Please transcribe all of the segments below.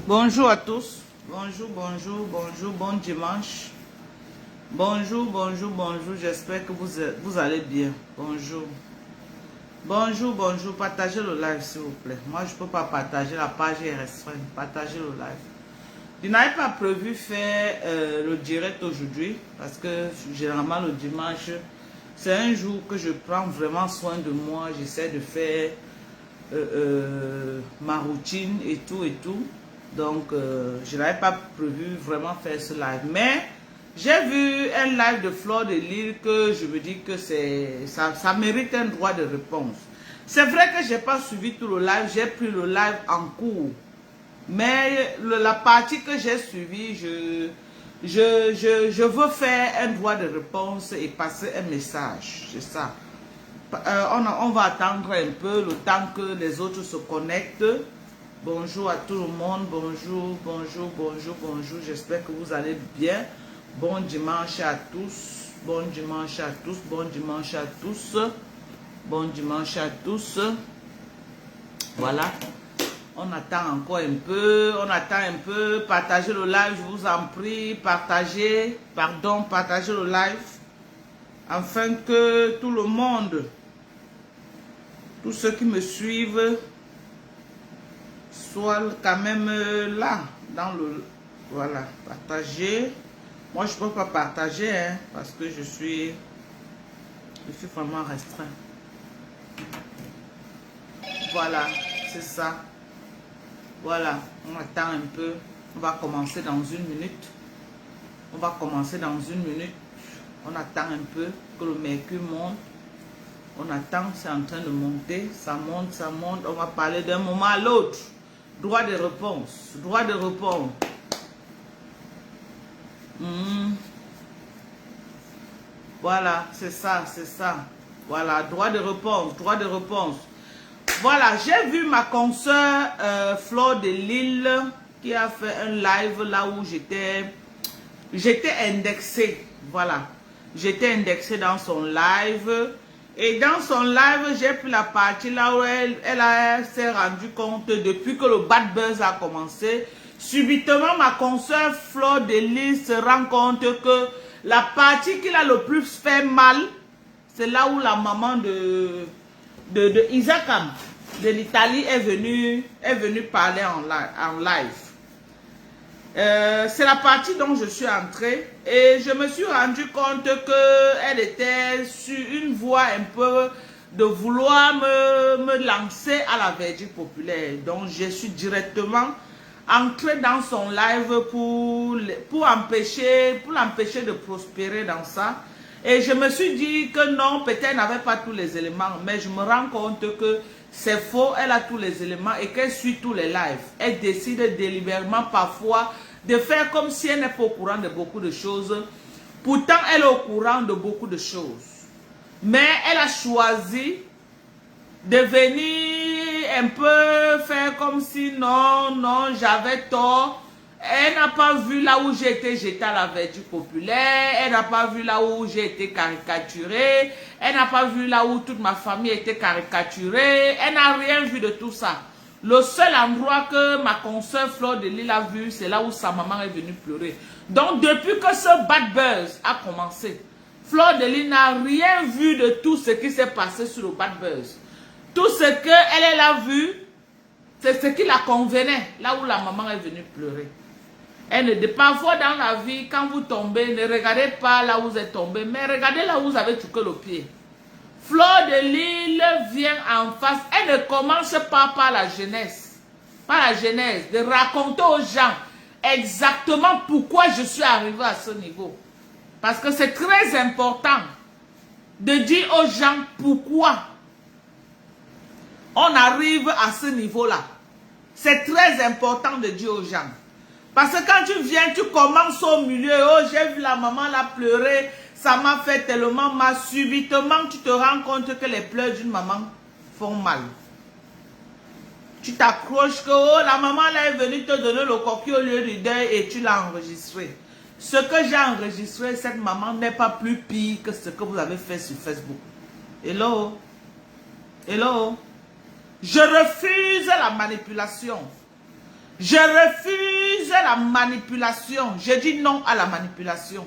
Bonjour à tous. Bonjour, bonjour, bonjour, bon dimanche. Bonjour, bonjour, bonjour. J'espère que vous allez bien. Bonjour. Bonjour, bonjour. Partagez le live, s'il vous plaît. Moi, je ne peux pas partager. La page est restreinte. Partagez le live. Je n'avais pas prévu faire le direct aujourd'hui parce que généralement le dimanche, c'est un jour que je prends vraiment soin de moi. J'essaie de faire ma routine et tout et tout. Donc, je n'avais pas prévu vraiment faire ce live. Mais, j'ai vu un live de Fleur de Lille que je me dis que ça mérite un droit de réponse. C'est vrai que je n'ai pas suivi tout le live. J'ai pris le live en cours. Mais la partie que j'ai suivie, je veux faire un droit de réponse et passer un message. C'est ça. On va attendre un peu le temps que les autres se connectent. Bonjour à tout le monde, bonjour, bonjour, bonjour, bonjour, j'espère que vous allez bien. Bon dimanche à tous, bon dimanche à tous, bon dimanche à tous, bon dimanche à tous. Voilà, on attend encore un peu, partagez le live, je vous en prie, partagez le live, afin que tout le monde, tous ceux qui me suivent, soit quand même là, dans le... Voilà, partager. Moi, je ne peux pas partager, hein, parce que je suis vraiment restreint. Voilà, c'est ça. Voilà, on attend un peu. On va commencer dans une minute. On va commencer dans une minute. On attend un peu que le mercure monte. On attend, c'est en train de monter. Ça monte, ça monte. On va parler d'un moment à l'autre. Droit de réponse. Droit de réponse. Voilà, c'est ça, c'est ça. Voilà, droit de réponse, droit de réponse. Voilà, j'ai vu ma consoeur Fleur de Lille qui a fait un live là où j'étais indexée. Voilà, j'étais indexée dans son live. Et dans son live, j'ai pris la partie là où elle s'est rendue compte depuis que le bad buzz a commencé. Subitement, ma consoeur Fleur de Lille se rend compte que la partie qui l'a le plus fait mal, c'est là où la maman de Isakam de l'Italie est venue parler en live. C'est la partie dont je suis entrée et je me suis rendu compte qu'elle était sur une voie un peu de vouloir me lancer à la verdure populaire. Donc je suis directement entrée dans son live pour l'empêcher de prospérer dans ça. Et je me suis dit que non, peut-être elle n'avait pas tous les éléments, mais je me rends compte que c'est faux, elle a tous les éléments et qu'elle suit tous les lives. Elle décide délibérément parfois de faire comme si elle n'est pas au courant de beaucoup de choses. Pourtant, elle est au courant de beaucoup de choses. Mais elle a choisi de venir un peu faire comme si non, j'avais tort. Elle n'a pas vu là où j'ai été jetée à la verdure populaire. Elle n'a pas vu là où j'ai été caricaturée. Elle n'a pas vu là où toute ma famille était caricaturée. Elle n'a rien vu de tout ça. Le seul endroit que ma consoeur Fleur de Lille a vu, c'est là où sa maman est venue pleurer. Donc, depuis que ce bad buzz a commencé, Fleur de Lille n'a rien vu de tout ce qui s'est passé sur le bad buzz. Tout ce qu'elle a vu, c'est ce qui la convenait, là où la maman est venue pleurer. Parfois dans la vie, quand vous tombez, ne regardez pas là où vous êtes tombé, mais regardez là où vous avez touché le pied. Fleur de Lille vient en face, elle ne commence pas par la jeunesse, de raconter aux gens exactement pourquoi je suis arrivé à ce niveau. Parce que c'est très important de dire aux gens pourquoi on arrive à ce niveau-là. C'est très important de dire aux gens. Parce que quand tu viens, tu commences au milieu. Oh, j'ai vu la maman là pleurer. Ça m'a fait tellement mal. Subitement, tu te rends compte que les pleurs d'une maman font mal. Tu t'accroches que oh, la maman là est venue te donner le coquille au lieu du deuil et tu l'as enregistré. Ce que j'ai enregistré, cette maman n'est pas plus pire que ce que vous avez fait sur Facebook. Hello? Hello? Je refuse la manipulation. Je refuse la manipulation. Je dis non à la manipulation.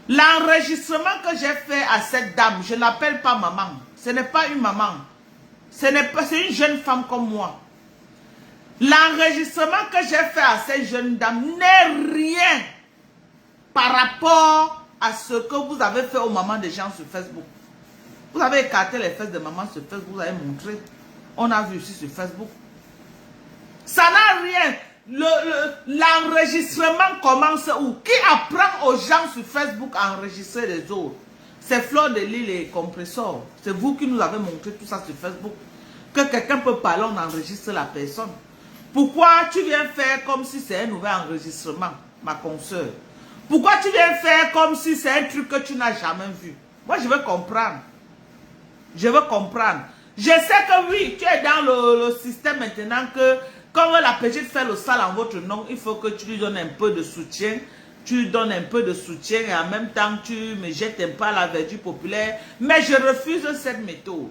L'enregistrement que j'ai fait à cette dame, je ne l'appelle pas maman. Ce n'est pas une maman. C'est une jeune femme comme moi. L'enregistrement que j'ai fait à cette jeune dame n'est rien par rapport à ce que vous avez fait aux mamans des gens sur Facebook. Vous avez écarté les fesses de maman sur Facebook, vous avez montré. On a vu ici sur Facebook. Ça n'a rien. L'enregistrement commence où? Qui apprend aux gens sur Facebook à enregistrer les autres? C'est Fleur de Lille et Compressor. C'est vous qui nous avez montré tout ça sur Facebook. Que quelqu'un peut parler, on enregistre la personne. Pourquoi tu viens faire comme si c'est un nouvel enregistrement, ma consoeur? Pourquoi tu viens faire comme si c'est un truc que tu n'as jamais vu? Moi, je veux comprendre. Je veux comprendre. Je sais que oui, tu es dans le système maintenant que comme la petite fait le sale en votre nom, il faut que tu lui donnes un peu de soutien. Tu lui donnes un peu de soutien et en même temps, tu me jettes un peu à la verdure populaire. Mais je refuse cette méthode.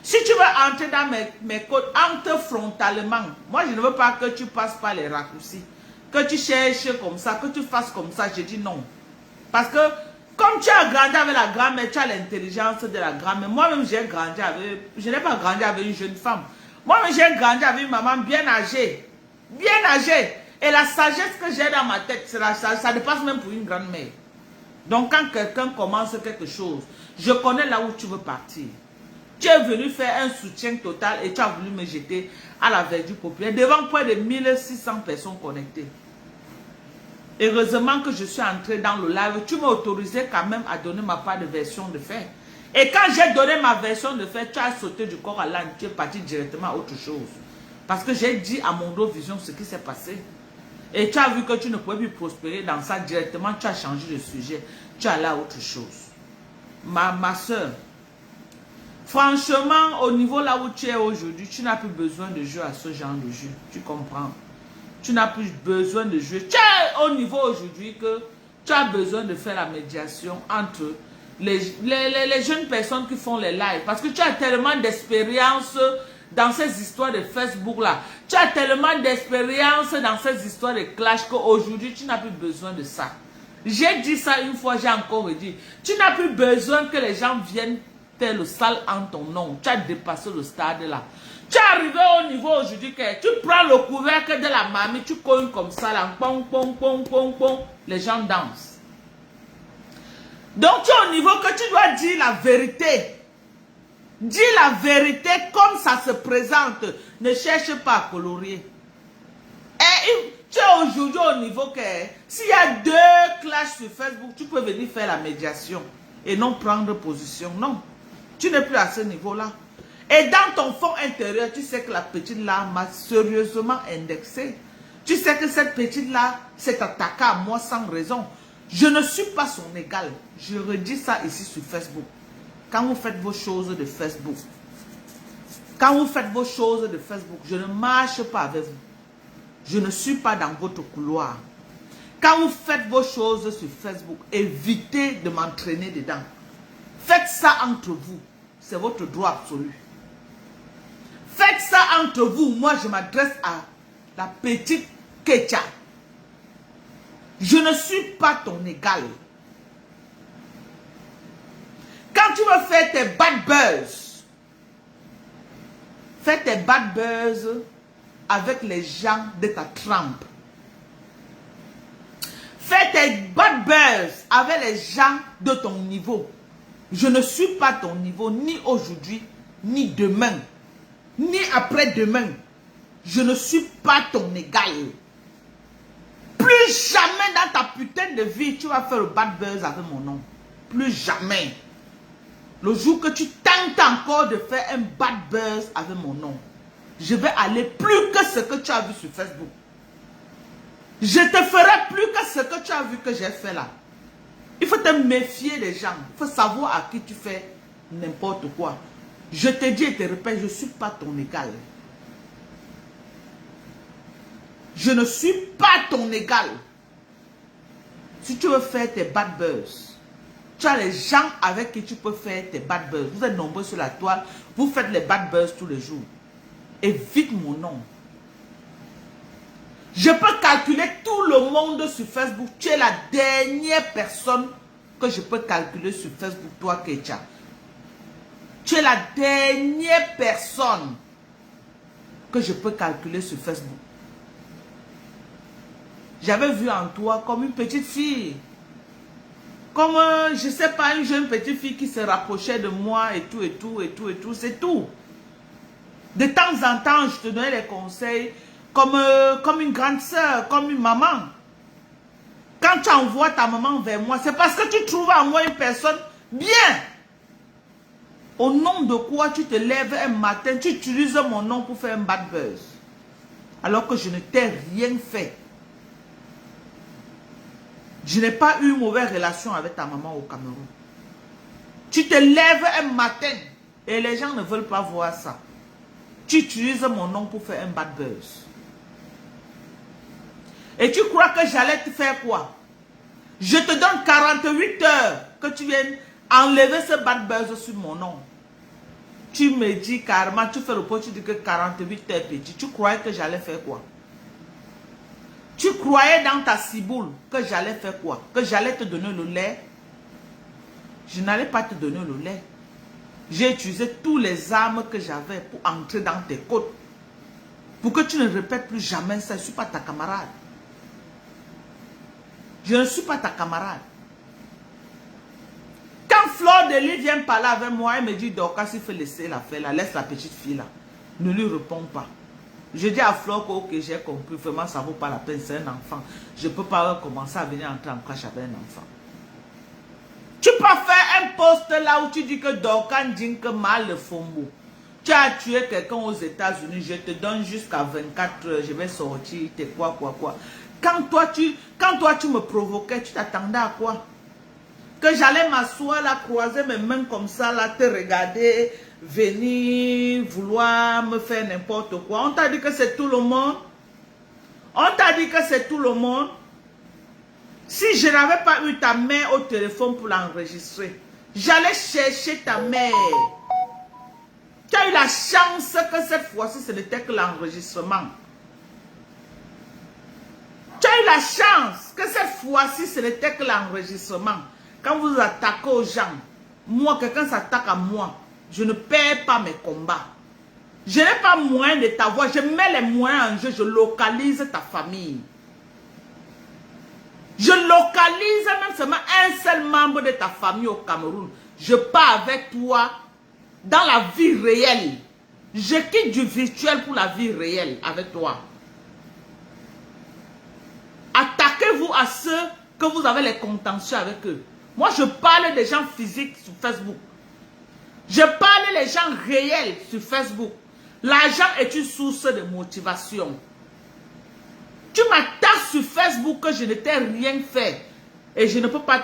Si tu veux entrer dans mes codes, entre frontalement. Moi, je ne veux pas que tu passes par les raccourcis. Que tu cherches comme ça, que tu fasses comme ça. Je dis non. Parce que comme tu as grandi avec la grand-mère, tu as l'intelligence de la grand-mère. Moi-même, j'ai grandi avec... Je n'ai pas grandi avec une jeune femme. Moi-même, j'ai grandi avec une maman bien âgée. Bien âgée. Et la sagesse que j'ai dans ma tête, ça dépasse même pour une grand-mère. Donc, quand quelqu'un commence quelque chose, je connais là où tu veux partir. Tu es venu faire un soutien total et tu as voulu me jeter à la verdure populaire devant près de 1600 personnes connectées. Heureusement que je suis entré dans le live, tu m'as autorisé quand même à donner ma part de version de fait. Et quand j'ai donné ma version de fait, tu as sauté du corps à l'âne, tu es parti directement à autre chose. Parce que j'ai dit à mon vision ce qui s'est passé. Et tu as vu que tu ne pouvais plus prospérer dans ça directement, tu as changé de sujet. Tu es allé à autre chose. Ma soeur, franchement, au niveau là où tu es aujourd'hui, tu n'as plus besoin de jouer à ce genre de jeu. Tu comprends? Tu n'as plus besoin de jouer. Tu es au niveau aujourd'hui que tu as besoin de faire la médiation entre les jeunes personnes qui font les lives. Parce que tu as tellement d'expérience dans ces histoires de Facebook là. Tu as tellement d'expérience dans ces histoires de clash qu'aujourd'hui, tu n'as plus besoin de ça. J'ai dit ça une fois, j'ai encore dit. Tu n'as plus besoin que les gens viennent faire le sale en ton nom. Tu as dépassé le stade là. Tu es arrivé au niveau aujourd'hui que tu prends le couvercle de la mamie, tu cognes comme ça là, pong, pong, pong, pong, pong, les gens dansent. Donc tu es au niveau que tu dois dire la vérité. Dis la vérité comme ça se présente. Ne cherche pas à colorier. Et tu es aujourd'hui au niveau que s'il y a 2 clashs sur Facebook, tu peux venir faire la médiation et non prendre position. Non, tu n'es plus à ce niveau-là. Et dans ton fond intérieur, tu sais que la petite là m'a sérieusement indexé. Tu sais que cette petite là s'est attaquée à moi sans raison. Je ne suis pas son égal. Je redis ça ici sur Facebook. Quand vous faites vos choses de Facebook, je ne marche pas avec vous. Je ne suis pas dans votre couloir. Quand vous faites vos choses sur Facebook, évitez de m'entraîner dedans. Faites ça entre vous. C'est votre droit absolu. Faites ça entre vous, moi je m'adresse à la petite Ketia. Je ne suis pas ton égal. Quand tu veux faire tes bad buzz, fais tes bad buzz avec les gens de ta trempe. Fais tes bad buzz avec les gens de ton niveau. Je ne suis pas ton niveau, ni aujourd'hui, ni demain, ni après-demain. Je ne suis pas ton égal. Plus jamais dans ta putain de vie, tu vas faire le bad buzz avec mon nom. Plus jamais. Le jour que tu tentes encore de faire un bad buzz avec mon nom, je vais aller plus que ce que tu as vu sur Facebook. Je te ferai plus que ce que tu as vu que j'ai fait là. Il faut te méfier des gens. Il faut savoir à qui tu fais n'importe quoi. Je te dis et te répète, je ne suis pas ton égal. Je ne suis pas ton égal. Si tu veux faire tes bad buzz, tu as les gens avec qui tu peux faire tes bad buzz. Vous êtes nombreux sur la toile. Vous faites les bad buzz tous les jours. Évite mon nom. Je peux calculer tout le monde sur Facebook. Tu es la dernière personne que je peux calculer sur Facebook, toi, Ketia. Tu es la dernière personne que je peux calculer sur Facebook. J'avais vu en toi comme une petite fille. Comme, je ne sais pas, une jeune petite fille qui se rapprochait de moi et tout, et tout, et tout, et tout. C'est tout. De temps en temps, je te donnais des conseils comme une grande soeur, comme une maman. Quand tu envoies ta maman vers moi, c'est parce que tu trouves en moi une personne bien. Au nom de quoi tu te lèves un matin, tu utilises mon nom pour faire un bad buzz. Alors que je ne t'ai rien fait. Je n'ai pas eu une mauvaise relation avec ta maman au Cameroun. Tu te lèves un matin et les gens ne veulent pas voir ça. Tu utilises mon nom pour faire un bad buzz. Et tu crois que j'allais te faire quoi? Je te donne 48 heures que tu viennes enlever ce bad buzz sur mon nom. Tu me dis carrément, tu fais le pot, tu dis que 48 heures petit. Tu croyais que j'allais faire quoi? Tu croyais dans ta ciboule que j'allais faire quoi? Que j'allais te donner le lait? Je n'allais pas te donner le lait. J'ai utilisé tous les armes que j'avais pour entrer dans tes côtes. Pour que tu ne répètes plus jamais ça. Je ne suis pas ta camarade. Je ne suis pas ta camarade. Quand Fleur de Lys vient parler avec moi, elle me dit, Dorcas, il faut laisser l'affaire là. Laisse la petite fille là. Ne lui réponds pas. Je dis à Fleur que ok, j'ai compris, vraiment ça ne vaut pas la peine, c'est un enfant. Je ne peux pas commencer à venir entrer en clash avec un enfant. Tu peux faire un post là où tu dis que Dorcas dit que mal le fombo. Tu as tué quelqu'un aux États-Unis, je te donne jusqu'à 24 heures, je vais sortir, t'es quoi. Quand toi tu me provoquais, tu t'attendais à quoi? Que j'allais m'asseoir là, croiser mes mains comme ça, là, te regarder, venir, vouloir me faire n'importe quoi. On t'a dit que c'est tout le monde. On t'a dit que c'est tout le monde. Si je n'avais pas eu ta mère au téléphone pour l'enregistrer, j'allais chercher ta mère. Tu as eu la chance que cette fois-ci, ce n'était que l'enregistrement. Tu as eu la chance que cette fois-ci, ce n'était que l'enregistrement. Quand vous attaquez aux gens, moi, quelqu'un s'attaque à moi, je ne perds pas mes combats. Je n'ai pas moyen de t'avoir. Je mets les moyens en jeu, je localise ta famille. Je localise même seulement un seul membre de ta famille au Cameroun. Je pars avec toi dans la vie réelle. Je quitte du virtuel pour la vie réelle avec toi. Attaquez-vous à ceux que vous avez les contentieux avec eux. Moi, je parle des gens physiques sur Facebook. Je parle des gens réels sur Facebook. L'argent est une source de motivation. Tu m'attaques sur Facebook que je ne t'ai rien fait. Et je ne peux pas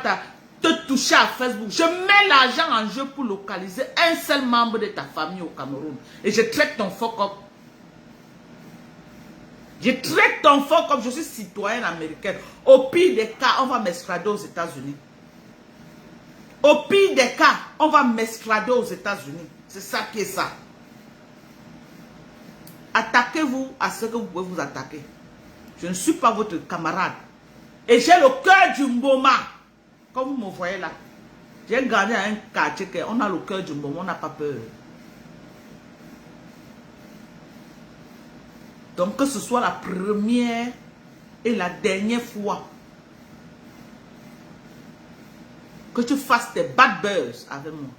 te toucher à Facebook. Je mets l'argent en jeu pour localiser un seul membre de ta famille au Cameroun. Et je traite ton fuck up. Je traite ton fuck up. Je suis citoyenne américaine. Au pire des cas, on va m'extrader aux États-Unis. Au pire des cas, on va m'extrader aux États-Unis. C'est ça qui est ça. Attaquez-vous à ce que vous pouvez vous attaquer. Je ne suis pas votre camarade. Et j'ai le cœur du Mboma. Comme vous me voyez là. J'ai gardé un quartier on a le cœur du Mboma, on n'a pas peur. Donc que ce soit la première et la dernière fois que tu fasses des bad buzz avec moi.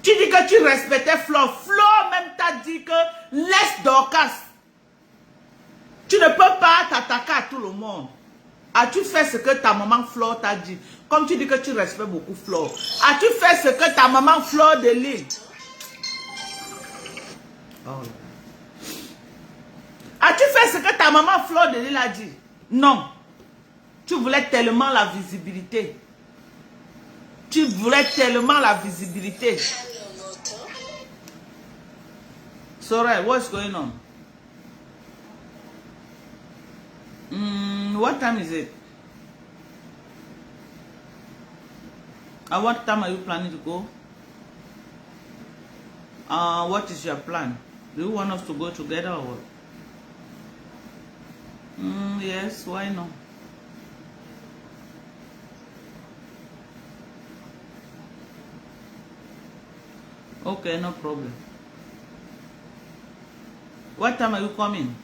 Tu dis que tu respectais Flo. Flo même t'a dit que laisse Dorcas. Tu ne peux pas t'attaquer à tout le monde. As-tu fait ce que ta maman Flo t'a dit? Comme tu dis que tu respectes beaucoup Flo. As-tu fait ce que ta maman Flo de l'île? Oh. As-tu fait ce que ta maman Flo de l'île a dit? Non. Tu voulais tellement la visibilité. Tu voulais tellement la visibilité. Sorry, what's going on? What time is it? At what time are you planning to go? What is your plan? Do you want us to go together or what? Yes, why not? Okay, no problem. What time are you coming?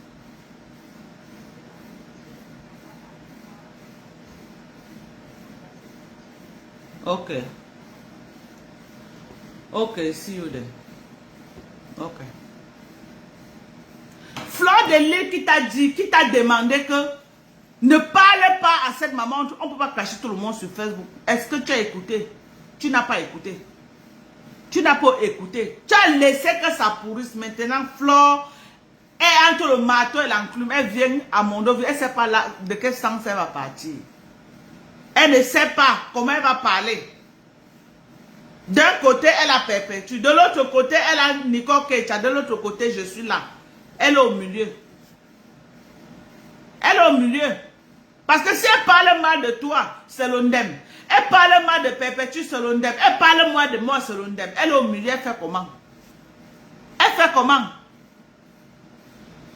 Okay. Okay, see you then. Okay. Fleur de Lille qui t'a dit, qui t'a demandé que ne parle pas à cette maman, on ne peut pas cacher tout le monde sur Facebook. Est-ce que tu as écouté? Tu n'as pas écouté. Tu n'as pas écouté. Tu as laissé que ça pourrisse. Maintenant, Fleur est entre le marteau et l'enclume. Elle vient à Mondoville. Elle ne sait pas là, de quel sens elle va partir. Elle ne sait pas comment elle va parler. D'un côté, elle a Perpétue. De l'autre côté, elle a Nicole Kecha. De l'autre côté, je suis là. Elle est au milieu. Elle est au milieu. Parce que si elle parle mal de toi, c'est l'ondem. Elle parle mal de Perpétue, c'est l'ondem. Elle parle mal de moi, c'est l'ondem. Elle est au milieu, elle fait comment? Elle fait comment?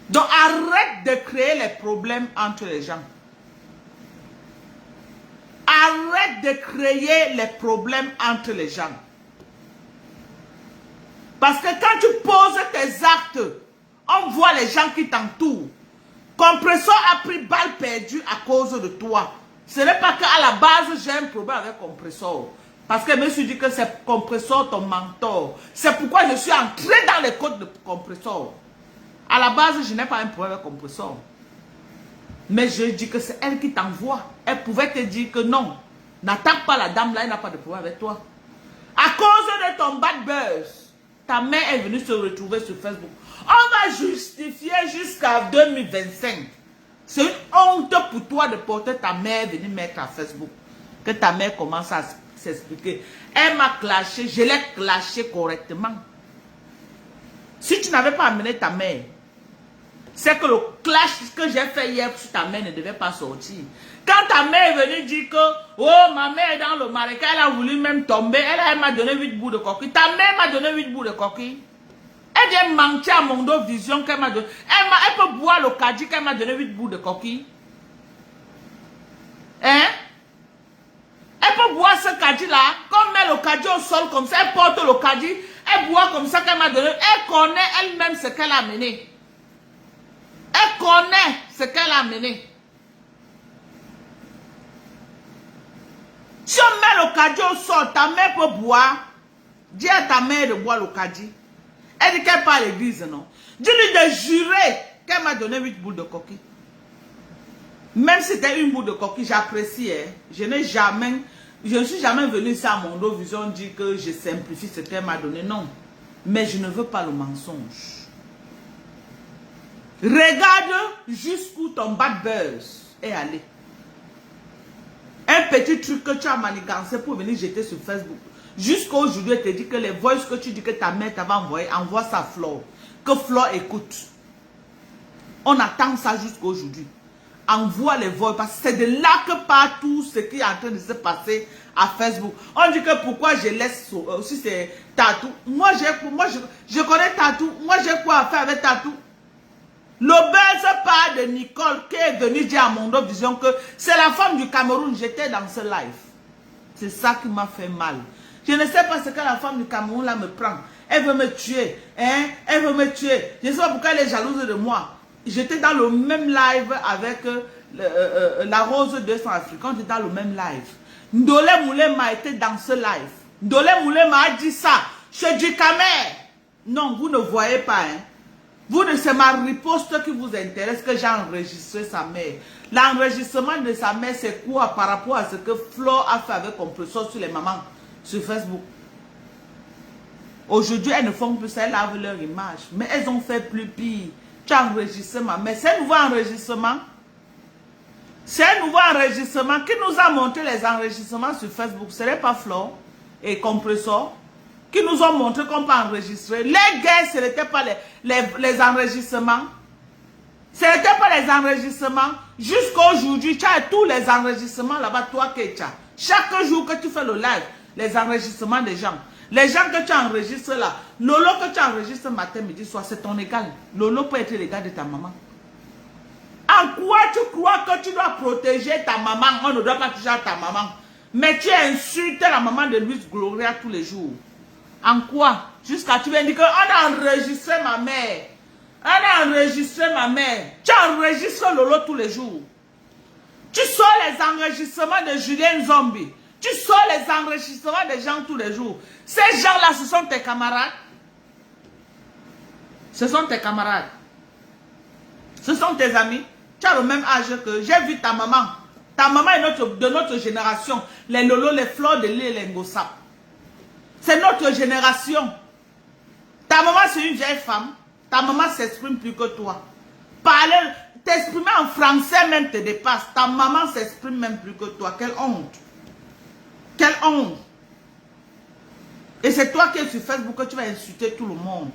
Donc arrête de créer les problèmes entre les gens. Arrête de créer les problèmes entre les gens. Parce que quand tu poses tes actes, on voit les gens qui t'entourent. Compressor a pris balle perdue à cause de toi. Ce n'est pas qu'à la base, j'ai un problème avec Compressor. Parce que je me suis dit que c'est Compressor ton mentor. C'est pourquoi je suis entré dans les côtes de Compressor. À la base, je n'ai pas un problème avec Compressor. Mais je dis que c'est elle qui t'envoie. Elle pouvait te dire que non. N'attaque pas la dame là, elle n'a pas de problème avec toi. À cause de ton bad buzz, ta mère est venue se retrouver sur Facebook. On va justifier jusqu'à 2025. C'est une honte pour toi de porter ta mère venir mettre à Facebook. Que ta mère commence à s'expliquer. Elle m'a clashé, je l'ai clashé correctement. Si tu n'avais pas amené ta mère, c'est que le clash que j'ai fait hier sur ta mère ne devait pas sortir. Quand ta mère est venue dire que oh, ma mère est dans le marécage, elle a voulu même tomber, elle m'a donné 8 bouts de coquille. Ta mère m'a donné 8 bouts de coquille. Elle vient mentir à Mondo Vision qu'elle m'a donné. Elle peut boire le caddie qu'elle m'a donné 8 bouts de coquille. Hein? Elle peut boire ce caddie là, comme met le caddie au sol comme ça, elle porte le caddie, elle boit comme ça qu'elle m'a donné. Elle connaît elle-même ce qu'elle a mené. Elle connaît ce qu'elle a mené. Si on met le caddie au sol, ta mère peut boire. Dis à ta mère de boire le caddie. Elle dit qu'elle part à l'église, non? Dis-lui de jurer qu'elle m'a donné 8 boules de coquille. Même si c'était une boule de coquille, j'apprécie. Hein? Je ne suis jamais venu ici à Mondo Vision dire que je simplifie ce qu'elle m'a donné. Non. Mais je ne veux pas le mensonge. Regarde jusqu'où ton bad buzz est allé. Un petit truc que tu as manigancé pour venir jeter sur Facebook. Jusqu'à aujourd'hui, elle te dit que les voices que tu dis que ta mère t'avait envoyé, envoie ça à Flore. Que Flore écoute. On attend ça jusqu'à aujourd'hui. envoie les voix. Parce que c'est de là que part tout ce qui est en train de se passer à Facebook. On dit que pourquoi je laisse aussi c'est Tatou. Moi, je connais Tatou. Moi, j'ai quoi à faire avec Tatou? L'obèse part de Nicole qui est venue dire à Mondo Vision que c'est la femme du Cameroun. J'étais dans ce live. C'est ça qui m'a fait mal. Je ne sais pas ce que la femme du Cameroun là me prend. Elle veut me tuer. Hein? Elle veut me tuer. Je ne sais pas pourquoi elle est jalouse de moi. J'étais dans le même live avec la Rose 200 Africains. J'étais dans le même live. Ndolé Moulema était dans ce live. Ndolé Moulema a dit ça. Je dis Kamer. Non, vous ne voyez pas. Hein? Vous, c'est ma riposte qui vous intéresse que j'ai enregistré sa mère. L'enregistrement de sa mère, c'est quoi par rapport à ce que Flo a fait avec Compressor sur les mamans sur Facebook? Aujourd'hui, elles ne font plus ça, elles lavent leur image. Mais elles ont fait plus pire. Tu as enregistré ma mère. C'est un nouveau enregistrement. C'est un nouveau enregistrement qui nous a montré les enregistrements sur Facebook. Ce n'est pas Flo et Compressor qui nous ont montré qu'on peut enregistrer. Les gars, ce n'était pas les enregistrements. Ce n'était pas les enregistrements. Jusqu'à aujourd'hui, tu as tous les enregistrements là-bas, toi que tu as. Chaque jour que tu fais le live, les enregistrements des gens. Les gens que tu enregistres là, Lolo que tu enregistres matin, midi, soir, c'est ton égal. Lolo peut être l'égal de ta maman. En quoi tu crois que tu dois protéger ta maman? On ne doit pas toucher à ta maman. Mais tu insultes la maman de Luis Gloria tous les jours. En quoi? Jusqu'à tu viens dire qu'on a enregistré ma mère. On a enregistré ma mère. Tu enregistres Lolo tous les jours. Tu sors les enregistrements de Julien Zombie. Tu sors les enregistrements des gens tous les jours. Ces gens-là, ce sont tes camarades. Ce sont tes camarades. Ce sont tes amis. Tu as le même âge que j'ai vu ta maman. Ta maman est de notre génération. Les Lolo, les Fleurs de l'île, les Ngossap. C'est notre génération. Ta maman, c'est une vieille femme. Ta maman s'exprime plus que toi. Parler, t'exprimer en français même te dépasse. Ta maman s'exprime même plus que toi. Quelle honte. Quelle honte. Et c'est toi qui es sur Facebook que tu vas insulter tout le monde.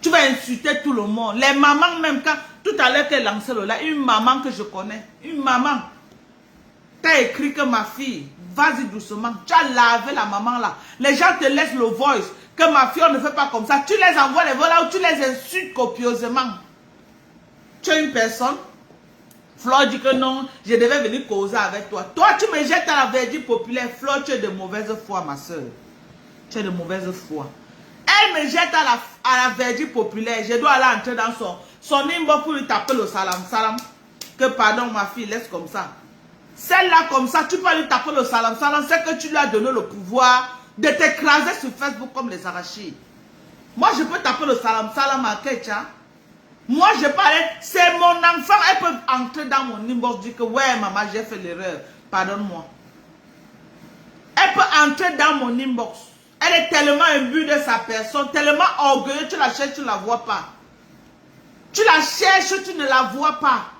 Tu vas insulter tout le monde. Les mamans même, quand tout à l'heure qu'elle lançait là, une maman que je connais, une maman, tu as écrit que ma fille, vas-y doucement, tu as lavé la maman là. Les gens te laissent le voice, que ma fille on ne fait pas comme ça. Tu les envoies les voix là où tu les insultes copieusement. Tu es une personne, Flore dit que non, je devais venir causer avec toi. Toi, tu me jettes à la verdure populaire. Flore, tu es de mauvaise foi, ma soeur. Tu es de mauvaise foi. Elle me jette à la verdure populaire. Je dois aller entrer dans son inbox pour lui taper le salam. Salam. Que pardon, ma fille, laisse comme ça. Celle-là, comme ça, tu peux lui taper le salam. Salam, c'est que tu lui as donné le pouvoir de t'écraser sur Facebook comme les arachides. Moi, je peux taper le salam. Salam à Kecha. Moi, je parlais, c'est mon enfant. Elle peut entrer dans mon inbox, dire que ouais, maman, j'ai fait l'erreur. Pardonne-moi. Elle peut entrer dans mon inbox. Elle est tellement imbue de sa personne, tellement orgueilleuse, tu la cherches, tu ne la vois pas. Tu la cherches, tu ne la vois pas.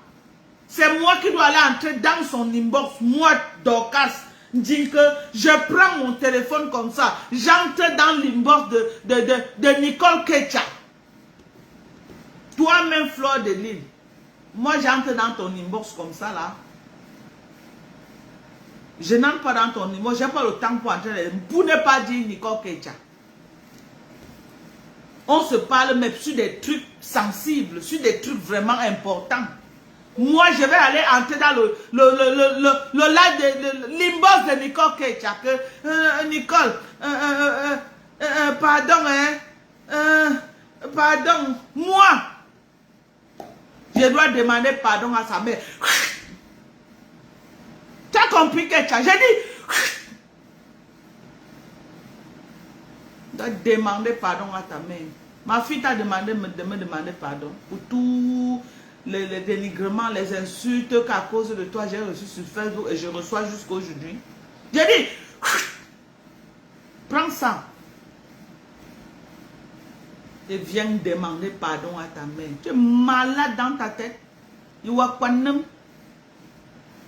C'est moi qui dois aller entrer dans son inbox. Moi, Dorcas, dis que je prends mon téléphone comme ça. J'entre dans l'inbox de Nicole Kecha. Toi-même, Flore de l'île. Moi, j'entre dans ton inbox comme ça, là. Je n'entre pas dans ton inbox. Je n'ai pas le temps pour entrer. Pour ne pas dire Nicole Kecha. On se parle même sur des trucs sensibles, sur des trucs vraiment importants. Moi, je vais aller entrer dans l'inbox de Nicole Kecha. Nicole, pardon, pardon, moi, je dois demander pardon à sa mère. Tu as compris, Kecha? J'ai dit, tu dois demander pardon à ta mère. Ma fille t'a demandé de me demander pardon pour tout les dénigrements, les insultes qu'à cause de toi j'ai reçu sur Facebook et je reçois jusqu'à aujourd'hui. J'ai dit, prends ça. Et viens demander pardon à ta mère. Tu es malade dans ta tête. Tu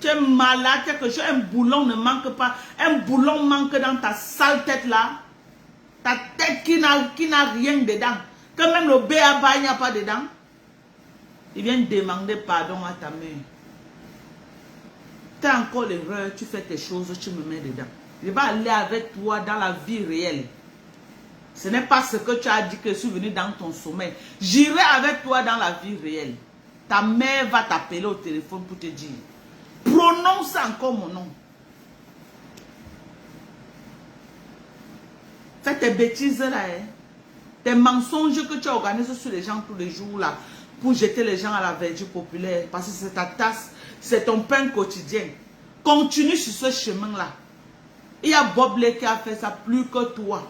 es malade, quelque chose, un boulon ne manque pas. Un boulon manque dans ta sale tête là. Ta tête qui n'a rien dedans. Que même le béaba, il n'y a pas dedans. Il vient demander pardon à ta mère. fais encore l'erreur, tu fais tes choses, tu me mets dedans. Je vais aller avec toi dans la vie réelle. Ce n'est pas ce que tu as dit que je suis venu dans ton sommeil. J'irai avec toi dans la vie réelle. Ta mère va t'appeler au téléphone pour te dire. Prononce encore mon nom. Fais tes bêtises là. Hein. Tes mensonges que tu organises sur les gens tous les jours là. Pour jeter les gens à la verdure populaire. Parce que c'est ta tasse. C'est ton pain quotidien. Continue sur ce chemin là. Il y a Bob Lay qui a fait ça plus que toi.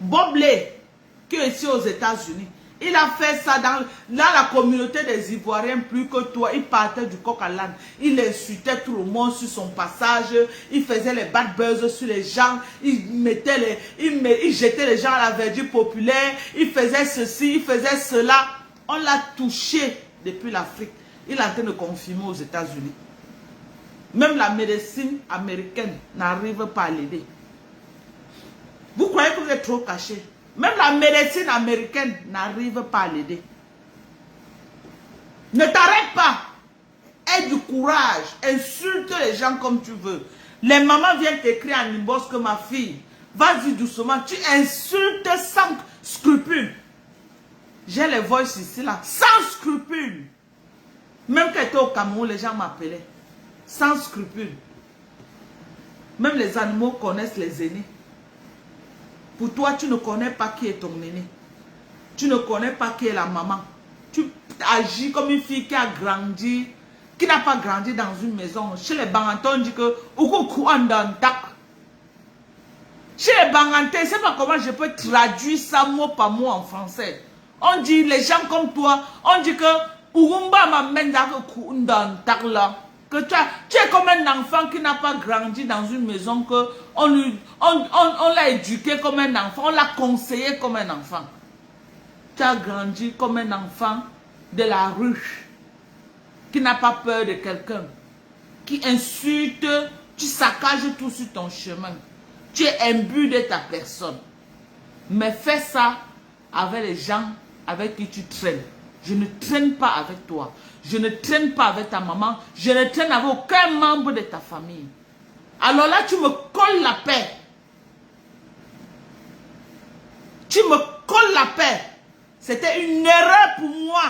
Bob Lay, qui est ici aux États-Unis, il a fait ça dans la communauté des Ivoiriens plus que toi. Il partait du coq à l'âne. Il insultait tout le monde sur son passage. Il faisait les bad buzz sur les gens. Il jetait les gens à la verdure populaire. Il faisait ceci, il faisait cela. On l'a touché depuis l'Afrique. Il est en train de confirmer aux États-Unis. Même la médecine américaine n'arrive pas à l'aider. Vous croyez que vous êtes trop caché? Même la médecine américaine n'arrive pas à l'aider. Ne t'arrête pas. Aie du courage. Insulte les gens comme tu veux. Les mamans viennent t'écrire en inbox que ma fille, vas-y doucement. Tu insultes sans scrupule. J'ai les voices ici là. Sans scrupule. Même quand j'étais au Cameroun, les gens m'appelaient. Sans scrupule. Même les animaux connaissent les aînés. Pour toi, tu ne connais pas qui est ton aîné. Tu ne connais pas qui est la maman. Tu agis comme une fille qui a grandi, qui n'a pas grandi dans une maison. Chez les Bangantans, on dit que chez les Bangantans, je ne sais pas comment je peux traduire ça mot par mot en français. On dit, les gens comme toi, on dit que Urumba m'amène dans là. Que tu es comme un enfant qui n'a pas grandi dans une maison, que on l'a éduqué comme un enfant, on l'a conseillé comme un enfant. Tu as grandi comme un enfant de la rue, qui n'a pas peur de quelqu'un, qui insulte, tu saccages tout sur ton chemin. Tu es imbu de ta personne. Mais fais ça avec les gens avec qui tu traînes. Je ne traîne pas avec toi. Je ne traîne pas avec ta maman. Je ne traîne avec aucun membre de ta famille. Alors là, tu me colles la paix. Tu me colles la paix. C'était une erreur pour moi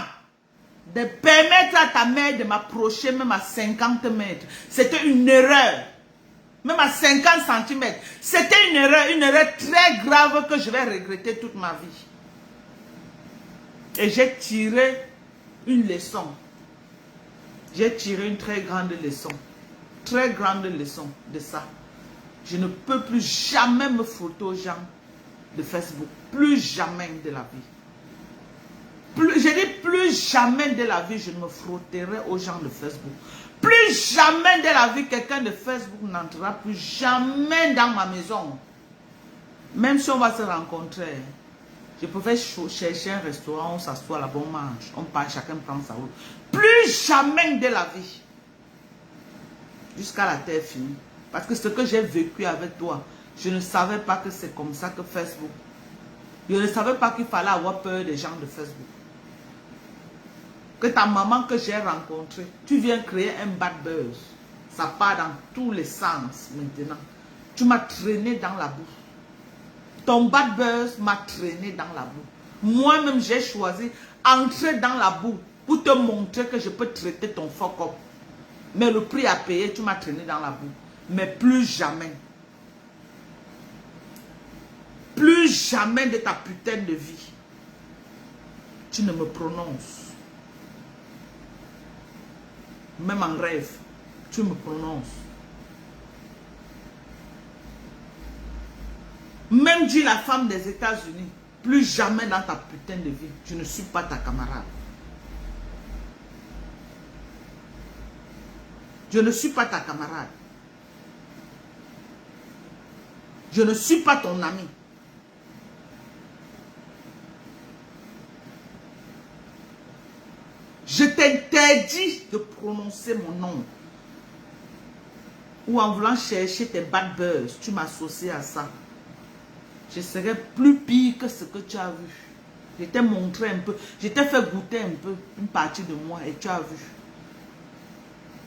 de permettre à ta mère de m'approcher même à 50 mètres. C'était une erreur. Même à 50 cm. C'était une erreur très grave que je vais regretter toute ma vie. Et j'ai tiré une leçon. J'ai tiré une très grande leçon. Très grande leçon de ça. Je ne peux plus jamais me frotter aux gens de Facebook. Plus jamais de la vie. Je dis plus jamais de la vie, je ne me frotterai aux gens de Facebook. Plus jamais de la vie, quelqu'un de Facebook n'entrera plus jamais dans ma maison. Même si on va se rencontrer. Je pouvais chercher un restaurant, on s'assoit là-bas, on mange, on parle, chacun prend sa route. Plus jamais de la vie. Jusqu'à la terre finie. Parce que ce que j'ai vécu avec toi, je ne savais pas que c'est comme ça que Facebook. Je ne savais pas qu'il fallait avoir peur des gens de Facebook. Que ta maman que j'ai rencontrée, tu viens créer un bad buzz. Ça part dans tous les sens maintenant. Tu m'as traîné dans la boue. Ton bad buzz m'a traîné dans la boue. Moi-même, j'ai choisi entrer dans la boue pour te montrer que je peux traiter ton fuck up. Mais le prix à payer, tu m'as traîné dans la boue. Mais plus jamais. Plus jamais de ta putain de vie. Tu ne me prononces. Même en rêve, tu me prononces. Même dit la femme des États-Unis, plus jamais dans ta putain de vie, je ne suis pas ta camarade. Je ne suis pas ta camarade. Je ne suis pas ton ami. Je t'interdis de prononcer mon nom. Ou en voulant chercher tes bad buzz, tu m'associes à ça. Je serai plus pire que ce que tu as vu. Je t'ai montré un peu, je t'ai fait goûter un peu une partie de moi et tu as vu.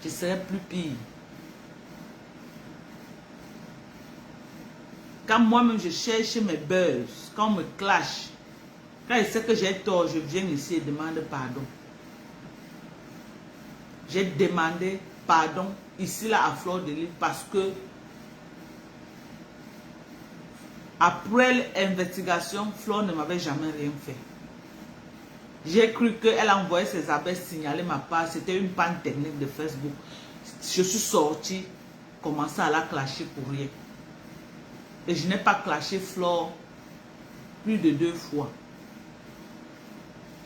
Je serai plus pire. Quand moi-même je cherche mes buzz, quand on me clash, quand je sais que j'ai tort, je viens ici et demande pardon. J'ai demandé pardon ici là à Fleur de Lys parce que après l'investigation, Fleur ne m'avait jamais rien fait. J'ai cru qu'elle envoyait ses abeilles signaler ma part. C'était une panne technique de Facebook. Je suis sortie, commencé à la clasher pour rien. Et je n'ai pas clashé Fleur plus de 2 fois.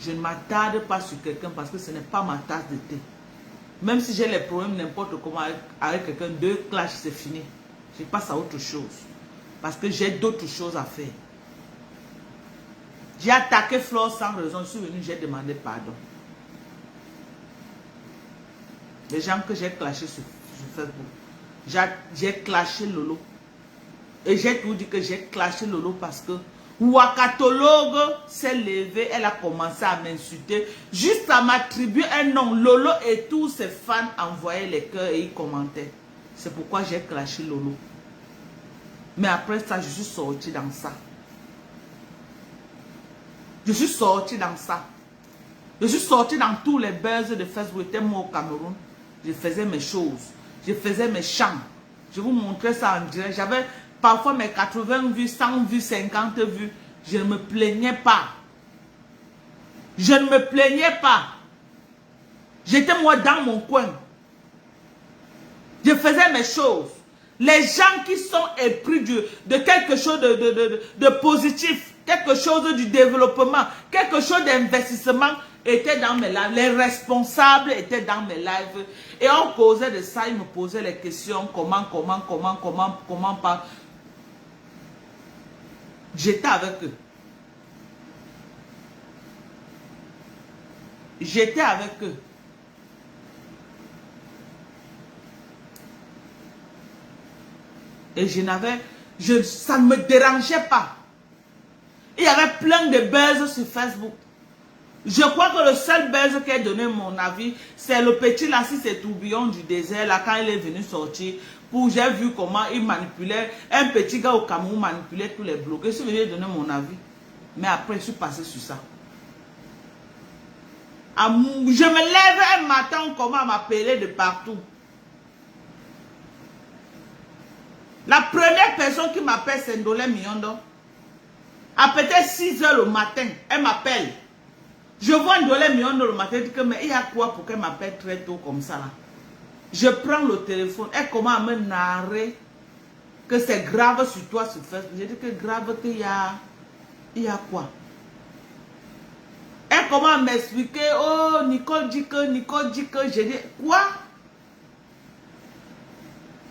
Je ne m'attarde pas sur quelqu'un parce que ce n'est pas ma tasse de thé. Même si j'ai les problèmes n'importe comment avec quelqu'un, 2 clashs, c'est fini. Je passe à autre chose. Parce que j'ai d'autres choses à faire. J'ai attaqué Fleur sans raison. Je suis venu, j'ai demandé pardon. Les gens que j'ai clashés sur Facebook. J'ai clashé Lolo. Et j'ai tout dit que j'ai clashé Lolo parce que Wakatologue s'est levé, elle a commencé à m'insulter, juste à m'attribuer un nom. Lolo et tous ses fans envoyaient les cœurs et ils commentaient. C'est pourquoi j'ai clashé Lolo. Mais après ça, je suis sorti dans ça. Je suis sorti dans ça. Je suis sorti dans tous les buzz de Facebook. J'étais moi au Cameroun. Je faisais mes choses. Je faisais mes chants. Je vous montrais ça en direct. J'avais parfois mes 80 vues, 100 vues, 50 vues. Je ne me plaignais pas. Je ne me plaignais pas. J'étais moi dans mon coin. Je faisais mes choses. Les gens qui sont épris de quelque chose de positif, quelque chose du développement, quelque chose d'investissement, étaient dans mes lives. Les responsables étaient dans mes lives. Et on causait de ça, ils me posaient les questions. Comment pas. J'étais avec eux. J'étais avec eux. Et ça ne me dérangeait pas. Il y avait plein de buzz sur Facebook. Je crois que le seul buzz qui a donné mon avis, c'est le petit là, si c'est tourbillon du désert, là, quand il est venu sortir, j'ai vu comment il manipulait, un petit gars au Cameroun manipulait tous les blocs. Je suis venu donner mon avis. Mais après, je suis passé sur ça. Je me lève un matin, on commence à m'appeler de partout. La première personne qui m'appelle, c'est Ndolé Miondo. À peut-être 6 h le matin, elle m'appelle. Je vois Ndolé Miondo le matin, elle dit que mais il y a quoi pour qu'elle m'appelle très tôt comme ça là? Je prends le téléphone, elle commence à me narrer que c'est grave sur toi sur Facebook. J'ai dit que grave qu'il y a quoi? Elle commence à m'expliquer, oh Nicole dit que, j'ai dit quoi?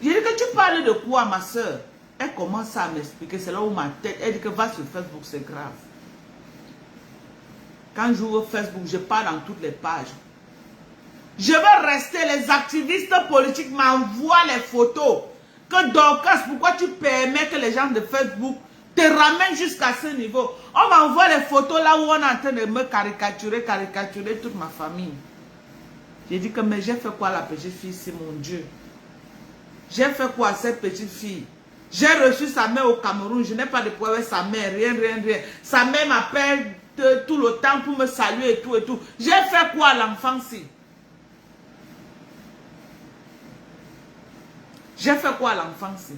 J'ai dit que tu parles de quoi ma soeur? Elle commence à m'expliquer, c'est là où ma tête, elle dit que va sur Facebook, c'est grave. Quand j'ouvre Facebook, je pars dans toutes les pages. Je veux rester, les activistes politiques m'envoient les photos. Que Dorcas, pourquoi tu permets que les gens de Facebook te ramènent jusqu'à ce niveau? On m'envoie les photos là où on est en train de me caricaturer toute ma famille. J'ai dit que mais j'ai fait quoi à la petite fille, c'est mon Dieu? J'ai fait quoi à cette petite fille? J'ai reçu sa mère au Cameroun, je n'ai pas de problème avec sa mère, rien. Sa mère m'appelle tout le temps pour me saluer et tout. J'ai fait quoi à l'enfance-ci? J'ai fait quoi à l'enfance?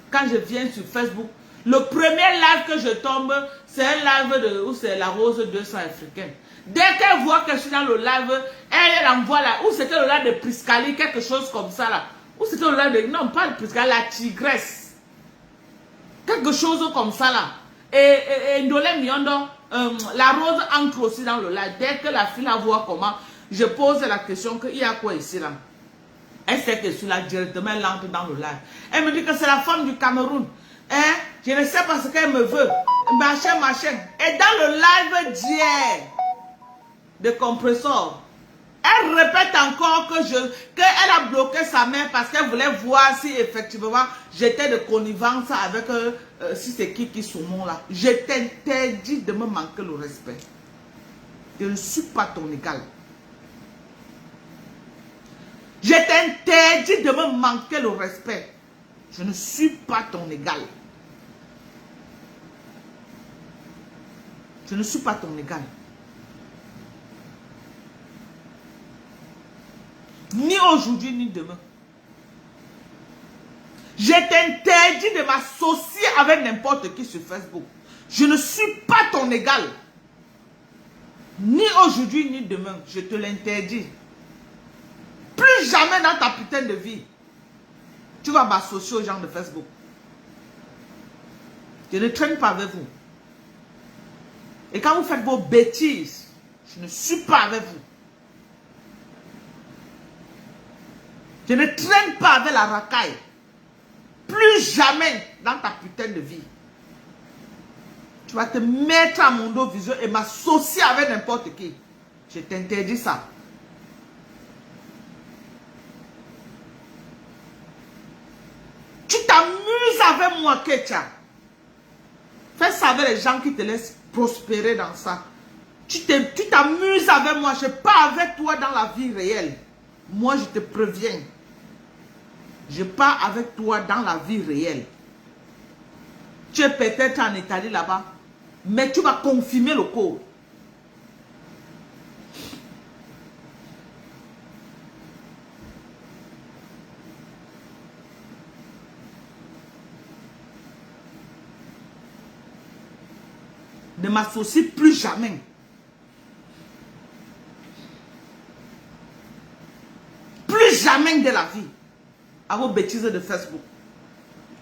Quand je viens sur Facebook, le premier live que je tombe, c'est un live où c'est la Rose 200 africaine. Dès qu'elle voit que je suis dans le live, elle envoie là, où c'était le live de Priscali, quelque chose comme ça là. Où c'était le live de, non pas de Priscali, la tigresse. Quelque chose comme ça là. Et Ndolé Miondo, la Rose entre aussi dans le live. Dès que la fille la voit comment, je pose la question qu'il y a quoi ici là. Elle sait que je suis là directement, elle entre dans le live. Elle me dit que c'est la femme du Cameroun. Hein? Je ne sais pas ce qu'elle me veut. Machin. Et dans le live d'hier, de compresseur, elle répète encore qu'elle a bloqué sa mère parce qu'elle voulait voir si effectivement j'étais de connivence avec si c'est qui sont mon là. Je t'interdis de me manquer le respect. Je ne suis pas ton égal. Je t'interdis de me manquer le respect. Je ne suis pas ton égal. Je ne suis pas ton égal. Ni aujourd'hui, ni demain. Je t'interdis de m'associer avec n'importe qui sur Facebook. Je ne suis pas ton égal. Ni aujourd'hui, ni demain. Je te l'interdis. Plus jamais dans ta putain de vie, tu vas m'associer aux gens de Facebook. Je ne traîne pas avec vous. Et quand vous faites vos bêtises, je ne suis pas avec vous. Je ne traîne pas avec la racaille. Plus jamais dans ta putain de vie. Tu vas te mettre à mon dos visuel et m'associer avec n'importe qui. Je t'interdis ça. Tu t'amuses avec moi, Ketia. Fais ça avec les gens qui te laissent prospérer dans ça. Tu t'amuses avec moi. Je ne suis pas avec toi dans la vie réelle. Moi, je te préviens. Je pars avec toi dans la vie réelle. Tu es peut-être en Italie là-bas, mais tu vas confirmer le code. Ne m'associe plus jamais. Plus jamais de la vie. À vos bêtises de Facebook.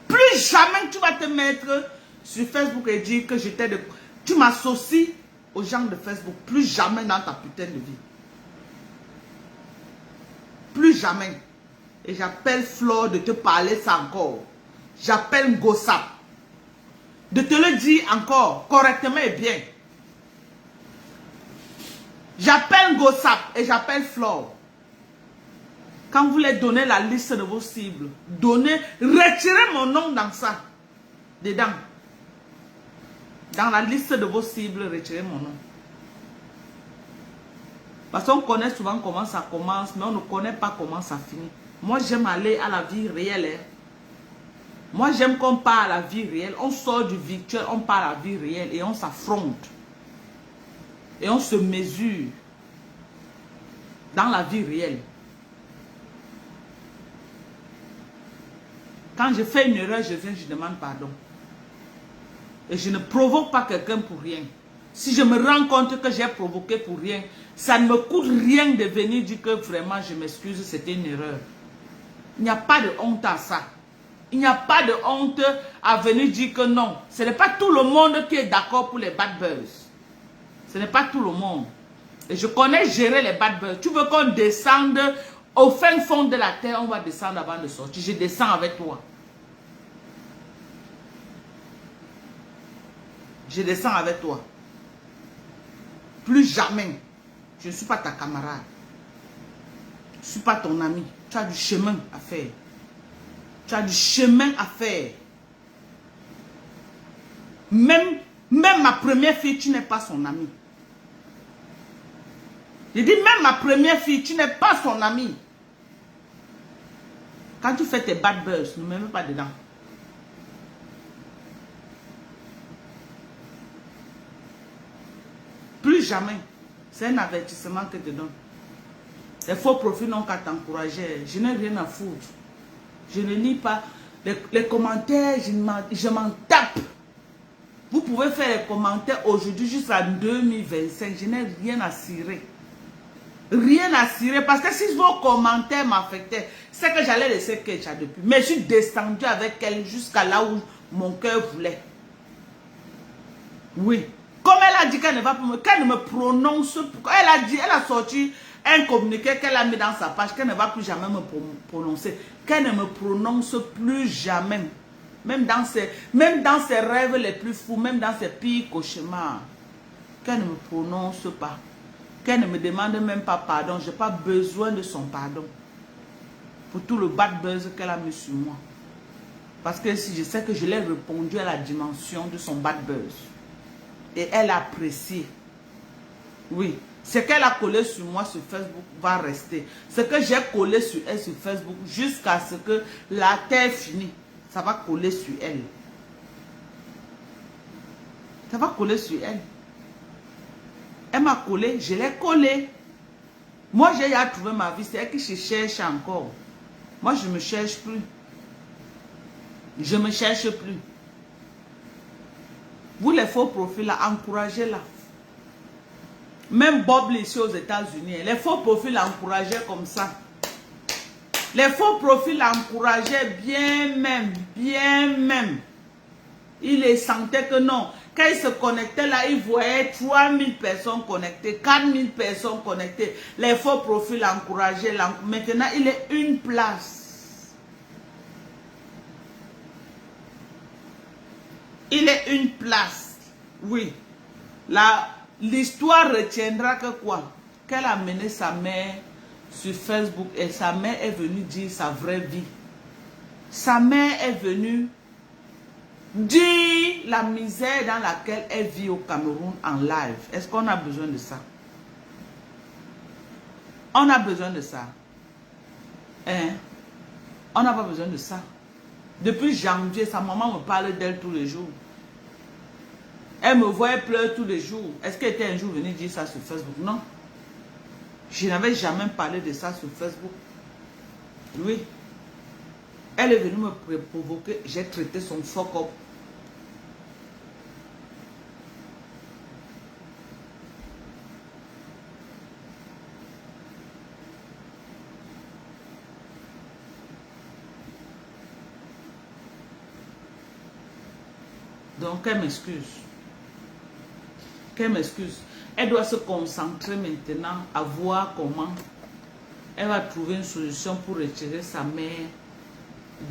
Plus jamais tu vas te mettre sur Facebook et dire que j'étais de... Tu m'associes aux gens de Facebook. Plus jamais dans ta putain de vie. Plus jamais. Et j'appelle Flore de te parler ça encore. J'appelle Gossap. De te le dire encore correctement et bien. J'appelle Gossap et j'appelle Flore. Quand vous les donnez la liste de vos cibles, retirez mon nom dans ça. Dedans. Dans la liste de vos cibles, retirez mon nom. Parce qu'on connaît souvent comment ça commence, mais on ne connaît pas comment ça finit. Moi, j'aime aller à la vie réelle. Hein. Moi, j'aime qu'on parle à la vie réelle. On sort du virtuel, on parle à la vie réelle et on s'affronte. Et on se mesure dans la vie réelle. Quand je fais une erreur, je viens, je demande pardon. Et je ne provoque pas quelqu'un pour rien. Si je me rends compte que j'ai provoqué pour rien, ça ne me coûte rien de venir dire que vraiment je m'excuse, c'était une erreur. Il n'y a pas de honte à ça. Il n'y a pas de honte à venir dire que non. Ce n'est pas tout le monde qui est d'accord pour les bad buzz. Ce n'est pas tout le monde. Et je connais gérer les bad buzz. Tu veux qu'on descende au fin fond de la terre, on va descendre avant de sortir. Je descends avec toi. Je descends avec toi. Plus jamais. Je ne suis pas ta camarade. Je ne suis pas ton ami. Tu as du chemin à faire. Tu as du chemin à faire. Même ma première fille, tu n'es pas son amie. Je dis même ma première fille, tu n'es pas son amie. Quand tu fais tes bad buzz, ne me mets pas dedans. Plus jamais. C'est un avertissement que je te donne. Les faux profils n'ont qu'à t'encourager. Je n'ai rien à foutre. Je ne lis pas. Les commentaires, je m'en tape. Vous pouvez faire les commentaires aujourd'hui jusqu'à 2025. Je n'ai rien à cirer. Rien à cirer. Parce que si vos commentaires m'affectaient, c'est que j'allais laisser Ketia depuis. Mais je suis descendu avec elle jusqu'à là où mon cœur voulait. Oui. Comme elle a dit qu'elle ne va pas qu'elle ne me prononce. Elle a sorti un communiqué qu'elle a mis dans sa page, qu'elle ne va plus jamais me prononcer. Qu'elle ne me prononce plus jamais. Même dans ses rêves les plus fous, même dans ses pires cauchemars. Qu'elle ne me prononce pas. Qu'elle ne me demande même pas pardon. Je n'ai pas besoin de son pardon. Pour tout le bad buzz qu'elle a mis sur moi. Parce que si je sais que je l'ai répondu à la dimension de son bad buzz. Et elle a apprécié. Oui. Ce qu'elle a collé sur moi sur Facebook va rester. Ce que j'ai collé sur elle sur Facebook jusqu'à ce que la terre finisse. Ça va coller sur elle. Ça va coller sur elle. Elle m'a collé, je l'ai collé. Moi, j'ai déjà trouvé ma vie, c'est elle qui se cherche encore. Moi, je ne me cherche plus. Je ne me cherche plus. Vous, les faux profils, là, encouragez-la. Même Bob, ici aux États-Unis, les faux profils encourageaient comme ça. Les faux profils encourageaient bien même, bien même. Il les sentait que non. Quand il se connectait là, il voyait 3000 personnes connectées, 4000 personnes connectées. Les faux profils encourageaient. Maintenant, il est une place. Il est une place. Oui. L'histoire retiendra que quoi? Qu'elle a mené sa mère sur Facebook et sa mère est venue dire sa vraie vie. Sa mère est venue dire la misère dans laquelle elle vit au Cameroun en live. Est-ce qu'on a besoin de ça? On a besoin de ça. Hein? On n'a pas besoin de ça. Depuis janvier, sa maman me parle d'elle tous les jours. Elle me voit, elle pleure tous les jours. Est-ce qu'elle était un jour venue dire ça sur Facebook? Non. Je n'avais jamais parlé de ça sur Facebook. Oui. Elle est venue me provoquer. J'ai traité son fuck up. Donc, qu'elle m'excuse. Qu'elle m'excuse. Elle doit se concentrer maintenant à voir comment elle va trouver une solution pour retirer sa mère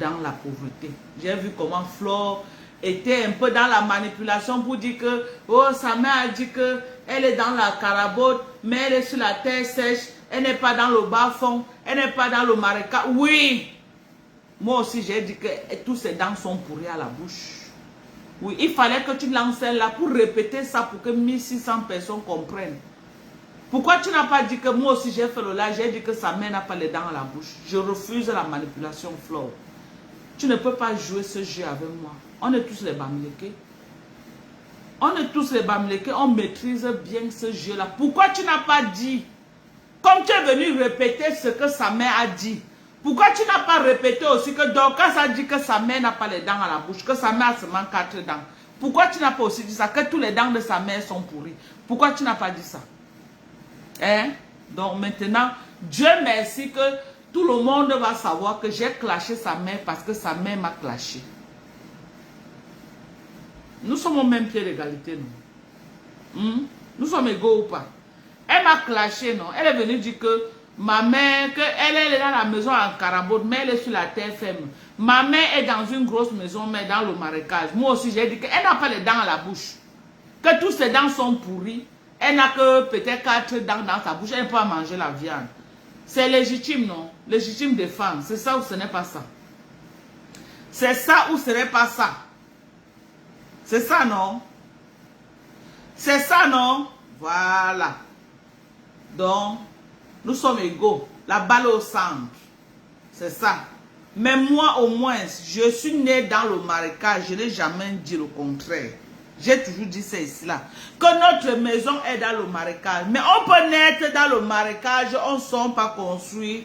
dans la pauvreté. J'ai vu comment Flore était un peu dans la manipulation pour dire que oh, sa mère a dit que elle est dans la carabote, mais elle est sur la terre sèche, elle n'est pas dans le bas-fond, elle n'est pas dans le marécage. Oui, moi aussi j'ai dit que tous ses dents sont pourries à la bouche. Oui, il fallait que tu lances là pour répéter ça pour que 1600 personnes comprennent. Pourquoi tu n'as pas dit que moi aussi j'ai fait le live, j'ai dit que sa mère n'a pas les dents à la bouche. Je refuse la manipulation, Flore. Tu ne peux pas jouer ce jeu avec moi. On est tous les Bamileke. On est tous les Bamileke, on maîtrise bien ce jeu-là. Pourquoi tu n'as pas dit, comme tu es venu répéter ce que sa mère a dit, pourquoi tu n'as pas répété aussi que Dorcas a dit que sa mère n'a pas les dents à la bouche, que sa mère a seulement 4 dents? Pourquoi tu n'as pas aussi dit ça, que tous les dents de sa mère sont pourries? Pourquoi tu n'as pas dit ça? Hein? Donc maintenant, Dieu merci que tout le monde va savoir que j'ai clashé sa mère parce que sa mère m'a clashé. Nous sommes au même pied d'égalité, nous. Nous sommes égaux ou pas? Elle m'a clashé, non? Elle est venue dire que ma mère, elle est dans la maison en carabote, mais elle est sur la terre ferme. Ma mère est dans une grosse maison, mais dans le marécage. Moi aussi, j'ai dit qu'elle n'a pas les dents à la bouche. Que tous ses dents sont pourries. Elle n'a que peut-être 4 dents dans sa bouche. Elle ne peut pas manger la viande. C'est légitime, non? Légitime défense. C'est ça ou ce n'est pas ça? C'est ça ou ce n'est pas ça? C'est ça, non? C'est ça, non? Voilà. Donc, nous sommes égaux. La balle au centre. C'est ça. Mais moi, au moins, je suis né dans le marécage. Je n'ai jamais dit le contraire. J'ai toujours dit ça ici là. Que notre maison est dans le marécage. Mais on peut naître dans le marécage. On ne sort pas construire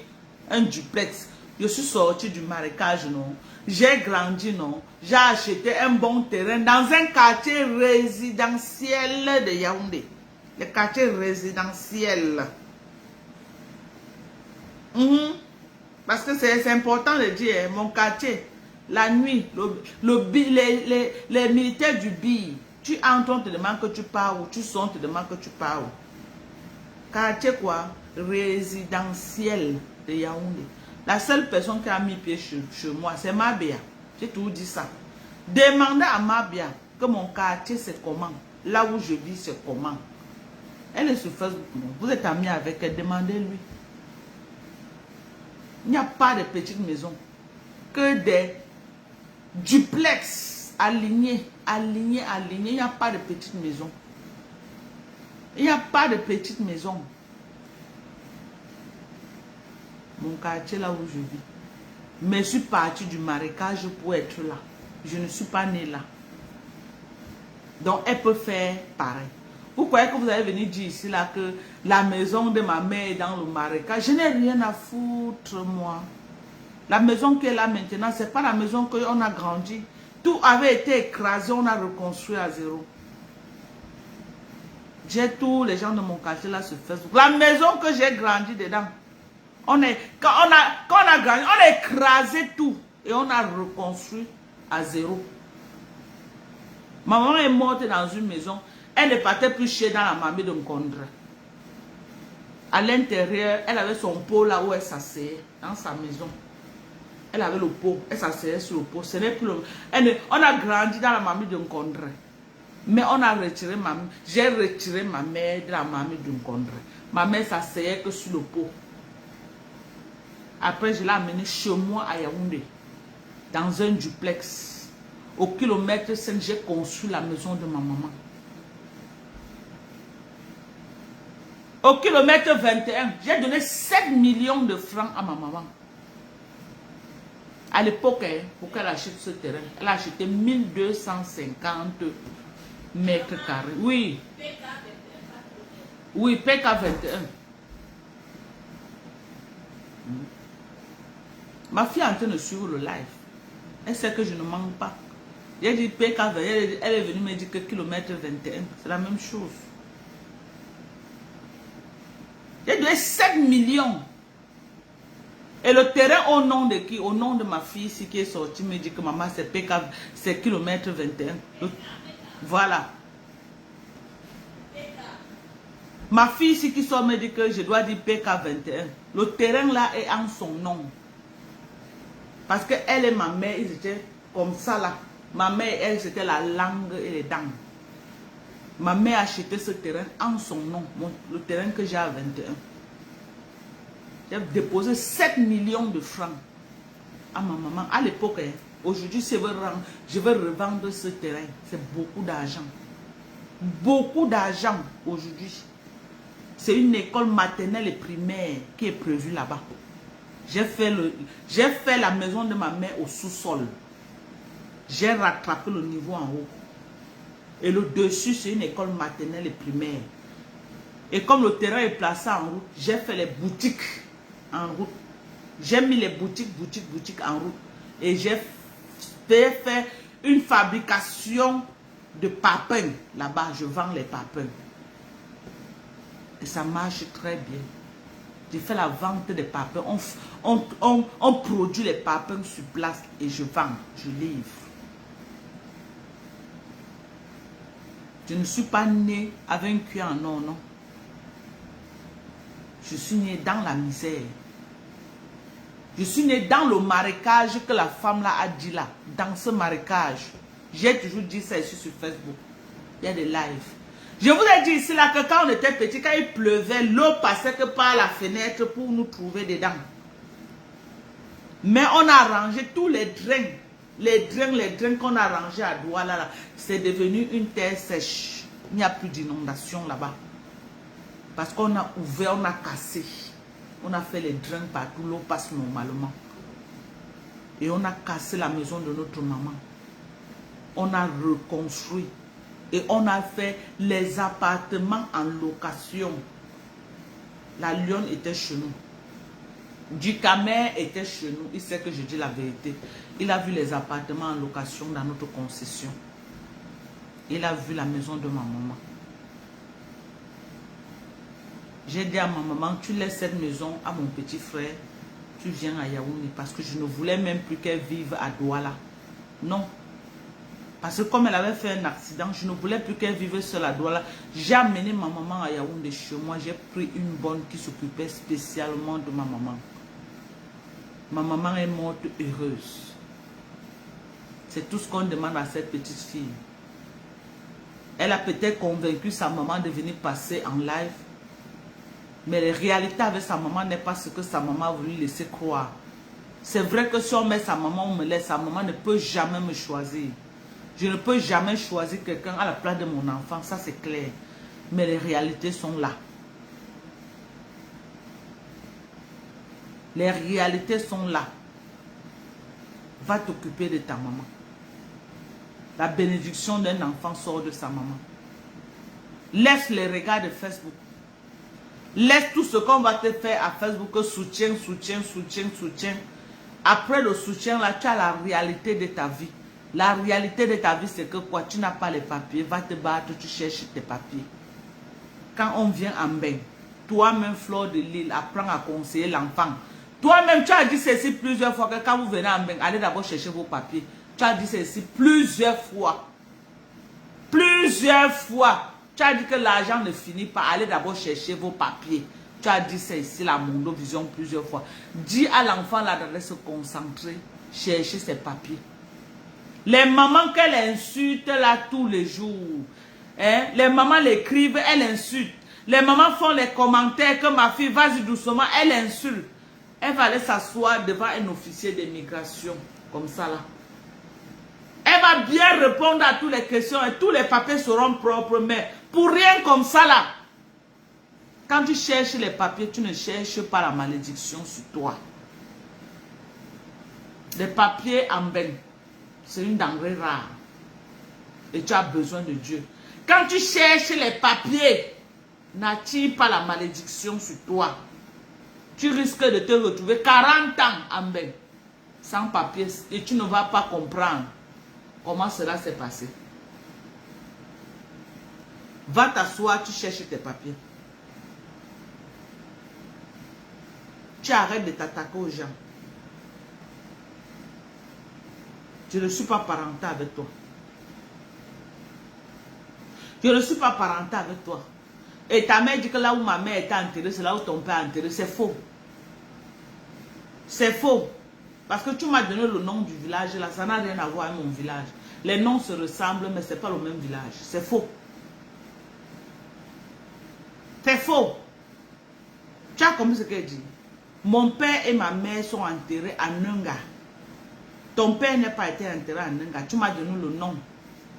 un duplex. Je suis sorti du marécage, non. J'ai grandi, non. J'ai acheté un bon terrain dans un quartier résidentiel de Yaoundé. Le quartier résidentiel. Parce que c'est important de dire, mon quartier, la nuit, les militaires du BI, tu entres, on te demande que tu pars où, tu sors, on te demande que tu pars où. Quartier quoi? Résidentiel de Yaoundé. La seule personne qui a mis pied chez moi, c'est Mabia. J'ai toujours dit ça. Demandez à Mabia que mon quartier c'est comment. Là où je vis c'est comment. Elle est sur Facebook. Vous êtes amis avec elle, demandez-lui. Il n'y a pas de petites maisons. Que des duplex alignés. Il n'y a pas de petites maisons. Il n'y a pas de petites maisons. Mon quartier là où je vis. Mais je suis partie du marécage pour être là. Je ne suis pas née là. Donc elle peut faire pareil. Vous croyez que vous allez venir dire ici là que la maison de ma mère est dans le marécage? Je n'ai rien à foutre, moi. La maison qui est là maintenant, ce n'est pas la maison qu'on a grandi. Tout avait été écrasé, on a reconstruit à zéro. J'ai tous les gens de mon quartier là sur Facebook. La maison que j'ai grandi dedans. Quand on a grandi, on a écrasé tout. Et on a reconstruit à zéro. Ma maman est morte dans une maison. Elle ne partait plus chez dans la mamie de Mkondre. À l'intérieur, elle avait son pot là où elle s'asseyait. Dans sa maison. Elle avait le pot. Elle s'asseyait sur le pot. Ce n'est plus le... On a grandi dans la mamie de Mkondre. Mais on a retiré j'ai retiré ma mère de la mamie de Mkondre. Ma mère s'asseyait que sur le pot. Après, je l'ai amenée chez moi à Yaoundé. Dans un duplex. Au kilomètre 5, j'ai construit la maison de ma maman. Au kilomètre 21, j'ai donné 7 millions de francs à ma maman. À l'époque, pour qu'elle achète ce terrain, elle a acheté 1250 mètres carrés. Oui. Oui, PK21. Ma fille est en train de suivre le live. Elle sait que je ne manque pas. J'ai dit PK21, elle est venue me dire que kilomètre 21, c'est la même chose. J'ai donné 7 millions. Et le terrain au nom de qui? Au nom de ma fille ici qui est sortie me dit que maman c'est PK, c'est kilomètre 21. Voilà. Ma fille ici qui sort me dit que je dois dire PK21. Le terrain là est en son nom. Parce qu'elle et ma mère, ils étaient comme ça là. Ma mère, elle, c'était la langue et les dents. Ma mère a acheté ce terrain en son nom. Le terrain que j'ai à 21. J'ai déposé 7 millions de francs à ma maman. À l'époque, aujourd'hui, si je veux revendre ce terrain. C'est beaucoup d'argent. Beaucoup d'argent aujourd'hui. C'est une école maternelle et primaire qui est prévue là-bas. J'ai fait la maison de ma mère au sous-sol. J'ai rattrapé le niveau en haut. Et le dessus, c'est une école maternelle et primaire. Et comme le terrain est placé en route, j'ai fait les boutiques en route. J'ai mis les boutiques en route. Et j'ai fait une fabrication de papins. Là-bas, je vends les papins. Et ça marche très bien. J'ai fait la vente des papins. On produit les papins sur place et je vends, je livre. Je ne suis pas née avec un cuir en or, non. Je suis née dans la misère. Je suis née dans le marécage que la femme là a dit là. Dans ce marécage. J'ai toujours dit ça ici sur Facebook. Il y a des lives. Je vous ai dit ici là que quand on était petit, quand il pleuvait, l'eau passait que par la fenêtre pour nous trouver dedans. Mais on a rangé tous les drains. Les drains qu'on a rangés à Douala là, c'est devenu une terre sèche. Il n'y a plus d'inondation là-bas. Parce qu'on a ouvert, on a cassé. On a fait les drains partout, l'eau passe normalement. Et on a cassé la maison de notre maman. On a reconstruit. Et on a fait les appartements en location. La lionne était chez nous. Ducamer était chez nous. Il sait que je dis la vérité. Il a vu les appartements en location dans notre concession. Il a vu la maison de ma maman. J'ai dit à ma maman, tu laisses cette maison à mon petit frère. Tu viens à Yaoundé. Parce que je ne voulais même plus qu'elle vive à Douala. Non. Parce que comme elle avait fait un accident, je ne voulais plus qu'elle vive seule à Douala. J'ai amené ma maman à Yaoundé chez moi. J'ai pris une bonne qui s'occupait spécialement de ma maman. Ma maman est morte heureuse. C'est tout ce qu'on demande à cette petite fille. Elle a peut-être convaincu sa maman de venir passer en live. Mais la réalité avec sa maman n'est pas ce que sa maman a voulu laisser croire. C'est vrai que si on met sa maman, on me laisse. Sa maman ne peut jamais me choisir. Je ne peux jamais choisir quelqu'un à la place de mon enfant, ça c'est clair. Mais les réalités sont là. Les réalités sont là. Va t'occuper de ta maman. La bénédiction d'un enfant sort de sa maman. Laisse les regards de Facebook. Laisse tout ce qu'on va te faire à Facebook, soutien, soutien, soutien, soutien. Après le soutien, là, tu as la réalité de ta vie. La réalité de ta vie, c'est que quoi? Tu n'as pas les papiers. Va te battre, tu cherches tes papiers. Quand on vient en bain, toi-même, Fleur de Lille, apprends à conseiller l'enfant. Toi-même, tu as dit ceci plusieurs fois, que quand vous venez en bain, allez d'abord chercher vos papiers. Tu as dit ceci plusieurs fois. Plusieurs fois. Tu as dit que l'argent ne finit pas. Allez d'abord chercher vos papiers. Tu as dit ça ici, la Mondovision, plusieurs fois. Dis à l'enfant là d'aller se concentrer, chercher ses papiers. Les mamans qu'elle insulte là tous les jours. Hein? Les mamans l'écrivent, elle insulte. Les mamans font les commentaires que ma fille, vas-y doucement, elle insulte. Elle va aller s'asseoir devant un officier d'immigration, comme ça là. Elle va bien répondre à toutes les questions et tous les papiers seront propres, mais pour rien comme ça là. Quand tu cherches les papiers, tu ne cherches pas la malédiction sur toi. Les papiers en bain, c'est une denrée rare. Et tu as besoin de Dieu. Quand tu cherches les papiers, n'attire pas la malédiction sur toi. Tu risques de te retrouver 40 ans en bain, sans papiers, et tu ne vas pas comprendre comment cela s'est passé. Va t'asseoir, tu cherches tes papiers. Tu arrêtes de t'attaquer aux gens. Je ne suis pas parenté avec toi. Je ne suis pas parenté avec toi. Et ta mère dit que là où ma mère est enterrée, c'est là où ton père est enterré. C'est faux. C'est faux. Parce que tu m'as donné le nom du village là, ça n'a rien à voir avec mon village. Les noms se ressemblent, mais ce n'est pas le même village. C'est faux. C'est faux. Tu as compris ce qu'elle dit? Mon père et ma mère sont enterrés à Nunga. Ton père n'a pas été enterré à Nunga. Tu m'as donné le nom.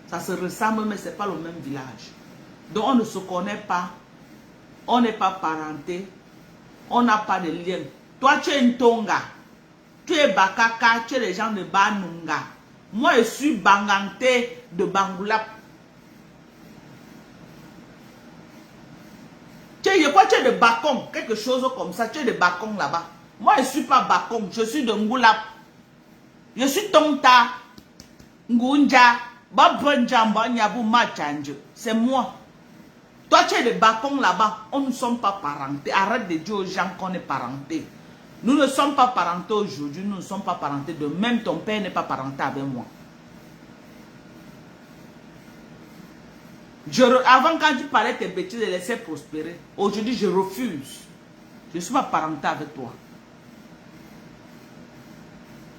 Ça se ressemble, mais ce n'est pas le même village. Donc on ne se connaît pas. On n'est pas parenté. On n'a pas de lien. Toi, tu es Ntonga. Tu es Bakaka. Tu es les gens de Banunga. Moi, je suis Bangante de Bangoulap. Tu es de Bakong. Quelque chose comme ça. Tu es de Bakong là-bas. Moi, je ne suis pas Bakong. Je suis de Ngoulap. Je suis Tonta. Ngunja. Babonjamba Nyabu Machanjo. C'est moi. Toi, tu es de Bakong là-bas. On ne sommes pas parentés. Arrête de dire aux gens qu'on est parentés. Nous ne sommes pas parentés aujourd'hui. Nous ne sommes pas parentés de même. Ton père n'est pas parenté avec moi. Avant, quand tu parlais tes bêtises, de laisser prospérer. Aujourd'hui, je refuse. Je ne suis pas parenté avec toi.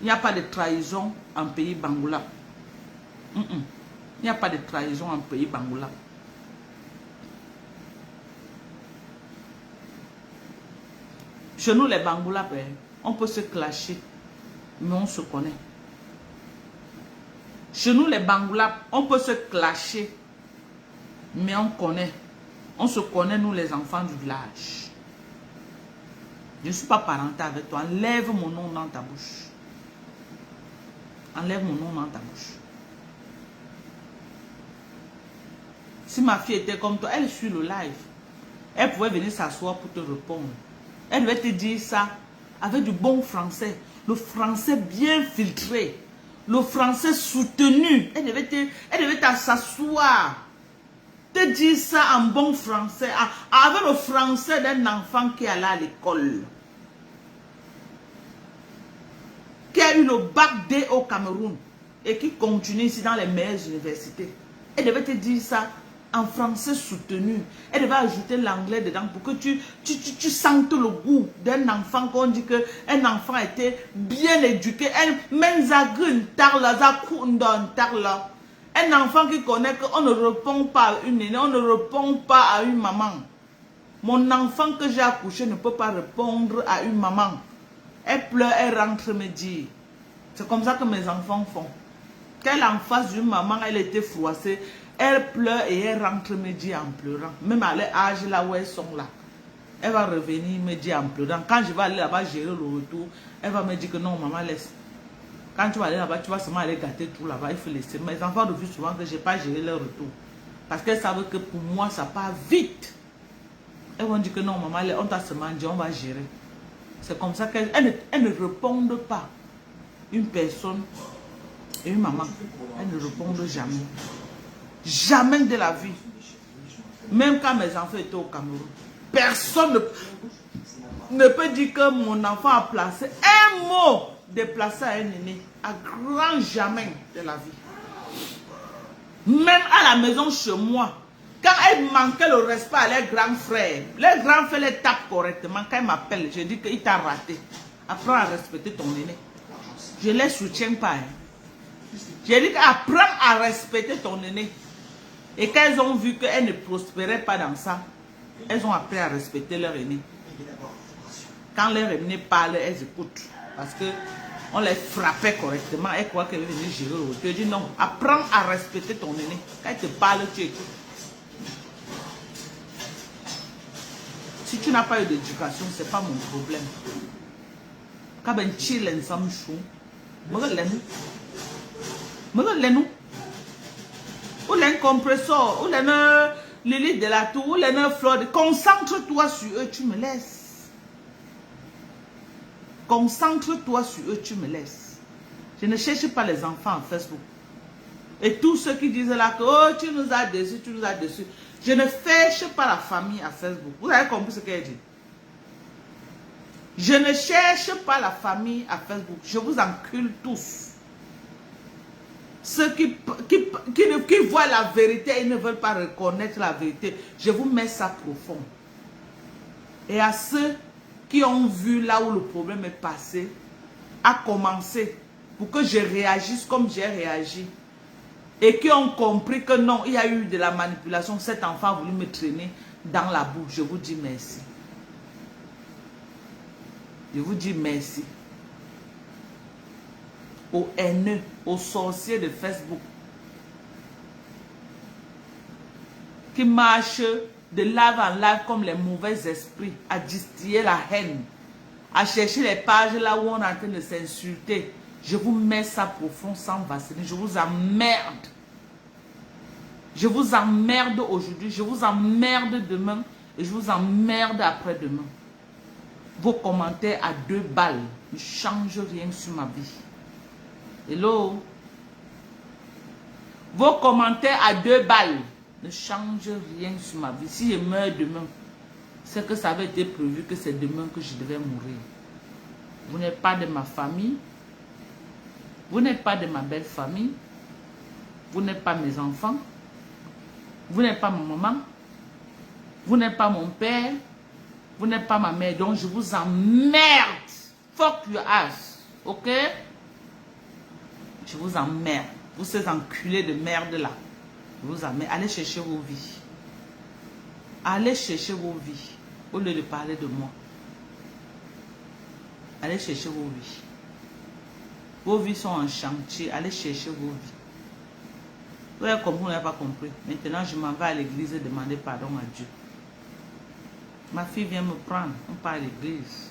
Il n'y a pas de trahison en pays Bangoula. Il n'y a pas de trahison en pays Bangoula. Chez nous, les Bangoula, on peut se clasher, mais on se connaît. Chez nous, les Bangoula, on peut se clasher, mais on connaît. On se connaît, nous, les enfants du village. Je ne suis pas parenté avec toi. Enlève mon nom dans ta bouche. Enlève mon nom dans ta bouche. Si ma fille était comme toi, elle suit le live. Elle pouvait venir s'asseoir pour te répondre. Elle devait te dire ça avec du bon français. Le français bien filtré. Le français soutenu. Elle devait s'asseoir. Te dire ça en bon français. Avec le français d'un enfant qui allait à l'école. Qui a eu le bac D au Cameroun. Et qui continue ici dans les meilleures universités. Elle devait te dire ça en français soutenu. Elle devait ajouter l'anglais dedans pour que tu sentes le goût d'un enfant, qu'on dit qu'un enfant était bien éduqué. Un enfant qui connaît qu'on ne répond pas à une aînée, on ne répond pas à une maman. Mon enfant que j'ai accouché ne peut pas répondre à une maman. Elle pleure, elle rentre me dire. C'est comme ça que mes enfants font. Quand elle est en face d'une maman, elle était froissée. Elle pleure et elle rentre me dire en pleurant. Même à l'âge là où elles sont là. Elle va revenir me dire en pleurant. Quand je vais aller là-bas gérer le retour, elle va me dire que non, maman, laisse. Quand tu vas aller là-bas, tu vas seulement aller gâter tout là-bas. Il faut laisser. Mes enfants refusent souvent que je n'ai pas géré leur retour. Parce qu'elles savent que pour moi, ça part vite. Elles vont dire que non, maman, on t'a seulement dit, on va gérer. C'est comme ça qu'elles ne répondent pas. Une personne et une maman, elles ne répondent jamais. Jamais de la vie. Même quand mes enfants étaient au Cameroun, personne ne peut dire que mon enfant a placé un mot déplacé à un aîné. À grand jamais de la vie. Même à la maison chez moi, quand elles manquaient le respect à leurs grands frères, les grands frères les tapent correctement. Quand ils m'appellent, je dis qu'il t'a raté. Apprends à respecter ton aîné. Je ne les soutiens pas. Je dis qu'apprends à respecter ton aîné. Et quand elles ont vu qu'elles ne prospéraient pas dans ça, elles ont appris à respecter leur aîné. Quand leur aîné parle, elles écoutent. Parce que on les frappait correctement. Elles croient qu'elles venaient gérer le retour. Je dis non, apprends à respecter ton aîné. Quand il te parle, tu écoutes. Si tu n'as pas eu d'éducation, ce n'est pas mon problème. Quand tu es ensemble, ou l'un compresseur, ou l'un Lily de la tour, ou l'un fleur. Concentre-toi sur eux, tu me laisses. Concentre-toi sur eux, tu me laisses. Je ne cherche pas les enfants en Facebook. Et tous ceux qui disent là que oh, tu nous as déçus, tu nous as déçus. Je ne cherche pas la famille à Facebook. Vous avez compris ce qu'elle dit? Je ne cherche pas la famille à Facebook. Je vous encule tous. Ceux qui voient la vérité et ne veulent pas reconnaître la vérité, je vous mets ça profond. Et à ceux qui ont vu là où le problème est passé, à commencer pour que je réagisse comme j'ai réagi. Et qui ont compris que non, il y a eu de la manipulation. Cet enfant a voulu me traîner dans la boue. Je vous dis merci. Je vous dis merci. Aux haineux, aux sorciers de Facebook. Qui marchent de live en live comme les mauvais esprits. À distiller la haine. À chercher les pages là où on est en train de s'insulter. Je vous mets ça profond sans vaseline. Je vous emmerde. Je vous emmerde aujourd'hui. Je vous emmerde demain. Et je vous emmerde après-demain. Vos commentaires à 2 balles ne changent rien sur ma vie. Hello? Vos commentaires à 2 balles ne changent rien sur ma vie. Si je meurs demain, c'est que ça avait été prévu que c'est demain que je devais mourir. Vous n'êtes pas de ma famille. Vous n'êtes pas de ma belle famille. Vous n'êtes pas mes enfants. Vous n'êtes pas ma maman. Vous n'êtes pas mon père. Vous n'êtes pas ma mère. Donc je vous emmerde. Fuck your ass. Ok? Je vous emmerde. Vous ces enculés de merde là. Je vous emmerde. Allez chercher vos vies. Allez chercher vos vies. Au lieu de parler de moi. Allez chercher vos vies. Vos vies sont en chantier. Allez chercher vos vies. Vous avez compris, vous n'avez pas compris. Maintenant, je m'en vais à l'église et demander pardon à Dieu. Ma fille vient me prendre. On part à l'église.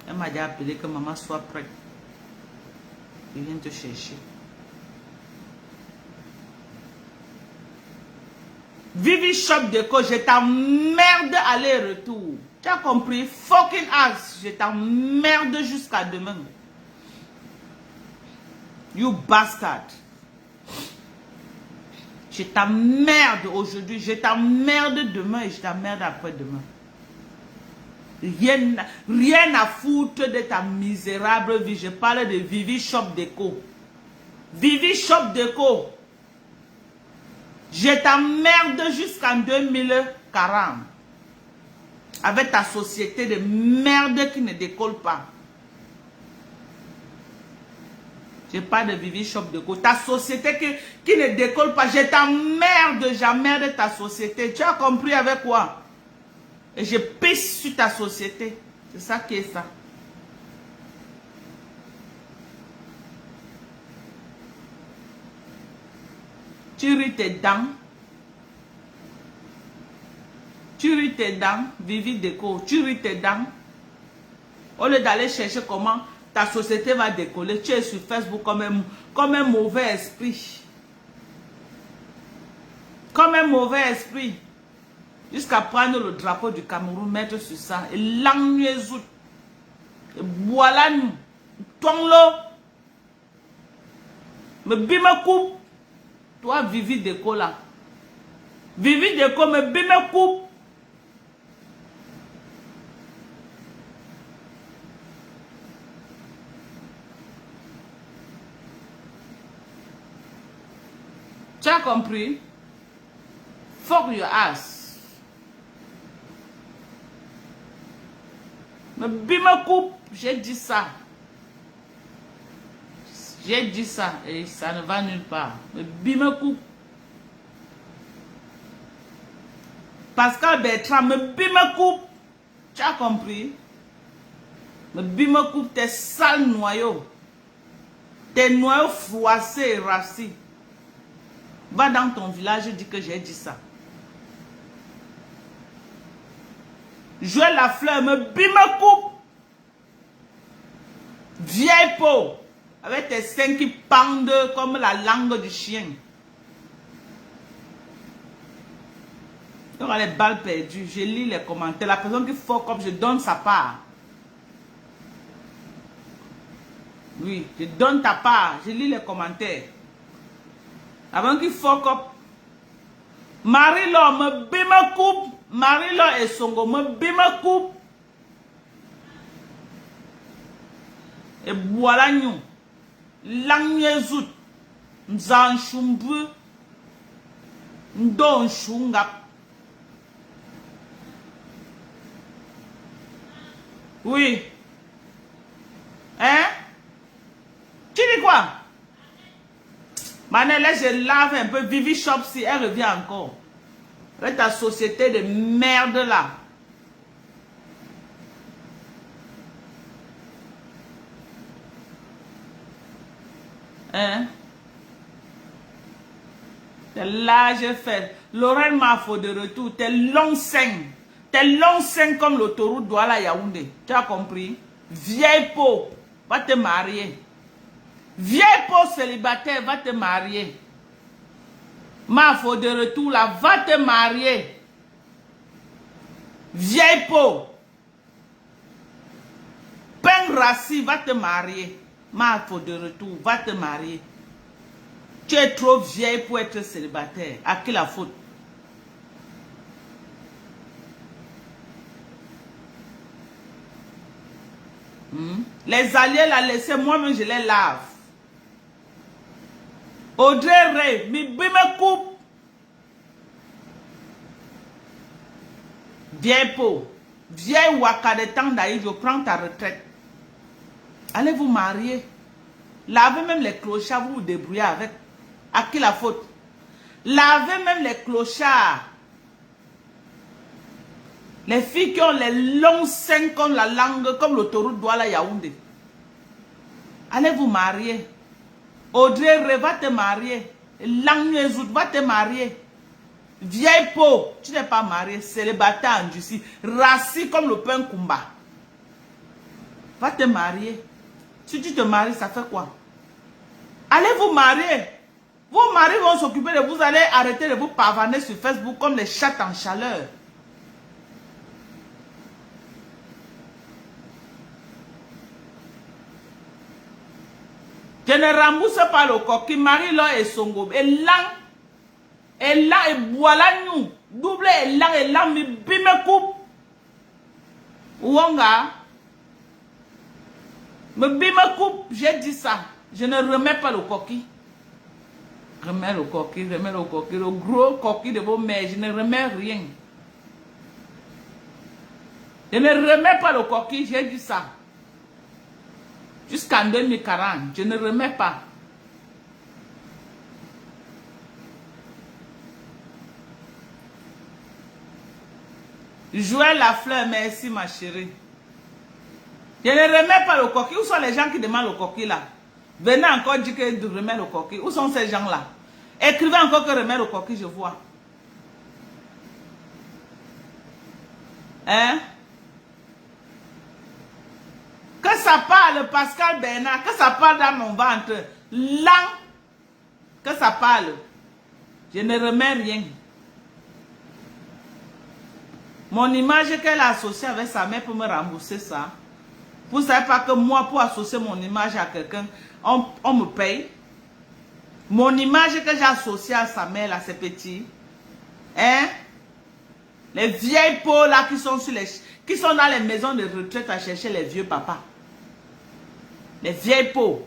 Elle m'a déjà appelé que maman soit prête. Je viens te chercher. Vivi Shop Déco, je t'emmerde aller-retour. Tu as compris? Fucking ass. Je t'emmerde jusqu'à demain. You bastard. Je t'emmerde aujourd'hui. Je t'emmerde demain et je t'emmerde après-demain. Rien à foutre de ta misérable vie. Je parle de Vivi Shop Déco. Vivi Shop Déco. Je t'emmerde jusqu'en 2040. Avec ta société de merde qui ne décolle pas. Je parle de Vivi Shop Déco. Ta société qui ne décolle pas. Je t'emmerde, j'emmerde ta société. Tu as compris avec quoi? Et je pisse sur ta société. C'est ça qui est ça. Tu ris tes dents. Tu ris tes dents, Vivi Déco. Tu ris tes dents. Au lieu d'aller chercher comment ta société va décoller, tu es sur Facebook comme un mauvais esprit. Comme comme un mauvais esprit. Jusqu'à prendre le drapeau du Cameroun, mettre sur ça. Et l'angézout. Et voilà nous. Tonglo. Me bime coupe. Toi, Vivi Déco là. Vivi Déco, me bime coupe. Tu as compris? Fuck your ass. Me bime coupe. J'ai dit ça. J'ai dit ça et ça ne va nulle part. Me bime coupe. Pascal Bertrand, me bime coupe. Tu as compris? Me bime coupe tes sales noyaux. Tes noyaux froissés et rassis. Va dans ton village et dis que j'ai dit ça. Joël Lafleur, me bime coupe. Vieille peau. Avec tes seins qui pendent comme la langue du chien. Il y aura les balles perdues. Je lis les commentaires. La personne qui fuck up, je donne sa part. Oui, je donne ta part. Je lis les commentaires. Avant qu'il fuck up. Marie-Laure, me bime coupe. Marie-Laure et Songo, me bime coupe. Et voilà nous. Langyezout. Nzanchumbu. Ndonchungap. Oui. Hein? Tu dis quoi? Manel, là, je lave un peu. Vivi Shop, si elle revient encore. Avec ta société de merde là. Hein? Tes larges fesses. Lorraine Mafo de retour. Tes longs seins. Tes longs seins comme l'autoroute Douala Yaoundé. Tu as compris? Vieille peau. Va te marier. Vieille peau célibataire. Va te marier. Mafo de retour là. Va te marier. Vieille peau. Pain rassis. Va te marier. Mafo de retour. Va te marier. Tu es trop vieille pour être célibataire. À qui la faute? Les alliés la laissez, moi-même je les lave. Audrey Ray, mi bime coupe. Vieille peau. Vieille waka de temps d'ailleurs, je prends ta retraite. Allez vous marier. Lavez même les clochards, vous vous débrouillez avec. À qui la faute? Lavez même les clochards. Les filles qui ont les longs seins comme la langue, comme l'autoroute Douala Yaoundé. Allez vous marier. Audrey Ray va te marier. Langyezout va te marier. Vieille peau, tu n'es pas marié. Célibataire endurci. Rassis comme le pain Kumba. Va te marier. Si tu te maries, ça fait quoi? Allez vous marier. Vos maris vont s'occuper de vous. Allez arrêter de vous pavaner sur Facebook comme les chats en chaleur. Je ne rembourse pas le coquille. Marie-Laure et Songo. Et là, et voilà nous. Double et là, mi bime coupe. Ouanga. Me bime coupe. J'ai dit ça. Je ne remets pas le coquille. Remets le coquille, remets le coquille. Le gros coquille de vos mères. Je ne remets rien. Je ne remets pas le coquille. J'ai dit ça. Jusqu'en 2040, je ne remets pas. Joël Lafleur, merci ma chérie. Je ne remets pas le coquille. Où sont les gens qui demandent le coquille là? Venez encore dire que je remets le coquille. Où sont ces gens là? Écrivez encore que remet le coquille, je vois. Hein? Que ça parle, Pascal Bernard, que ça parle dans mon ventre. Là, que ça parle. Je ne remets rien. Mon image qu'elle a associée avec sa mère pour me rembourser ça. Vous ne savez pas que moi, pour associer mon image à quelqu'un, on me paye. Mon image que j'ai associée à sa mère, là, c'est petit. Hein? Les vieilles peaux, là, qui sont dans les maisons de retraite à chercher les vieux papas. Les vieilles peaux.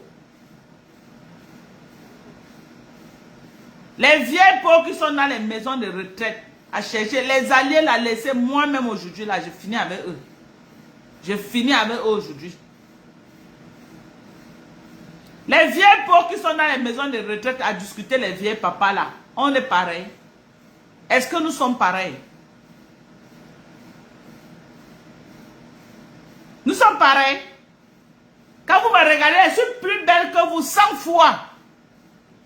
Les vieilles peaux qui sont dans les maisons de retraite à chercher. Les alliés, là, laissés moi-même aujourd'hui, là, je finis avec eux. Je finis avec eux aujourd'hui. Les vieilles peaux qui sont dans les maisons de retraite à discuter les vieux papas, là, on est pareil. Est-ce que nous sommes pareils? Nous sommes pareils. Quand vous me regardez, je suis plus belle que vous 100 fois.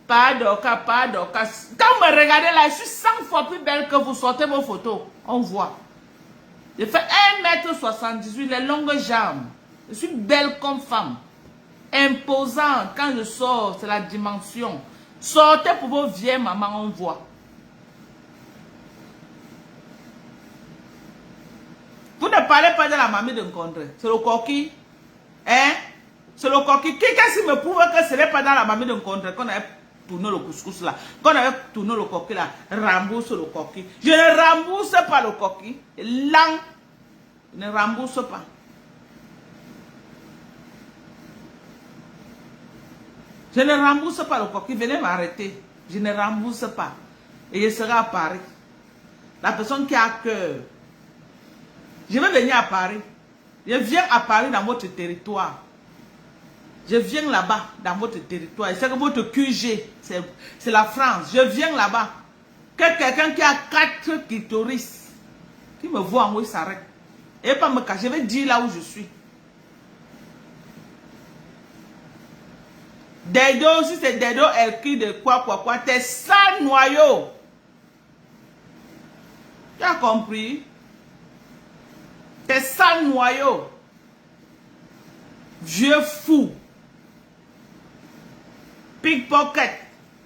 Pas d'oka, pas d'oka. Quand vous me regardez là, je suis 100 fois plus belle que vous. Sortez vos photos, on voit. Je fais 1,78 m, les longues jambes. Je suis belle comme femme. Imposante. Quand je sors, c'est la dimension. Sortez pour vos vieilles mamans, on voit. Vous ne parlez pas de la mamie de Nkondre. C'est le coquille. Hein? C'est le coquille. Qu'est-ce qui me prouve que ce n'est pas dans la mamie de Nkondre qu'on avait tourné le couscous là? Qu'on avait tourné le coquille là. Rembourse le coquille. Je ne rembourse pas le coquille. Lang. Je ne rembourse pas. Je ne rembourse pas le coquille. Venez m'arrêter. Je ne rembourse pas. Et je serai à Paris. La personne qui a cœur. Je vais venir à Paris. Je viens à Paris dans votre territoire. Je viens là-bas dans votre territoire. Et c'est que votre QG, c'est la France. Je viens là-bas. Que quelqu'un qui a 4 clitoris, qui me voit en haut, il s'arrête. Et pas me cacher. Je vais dire là où je suis. Dedo, si c'est Dedo Elki de quoi, t'es sale noyau. Tu as compris? T'es sale noyau. Vieux fou. Pickpocket.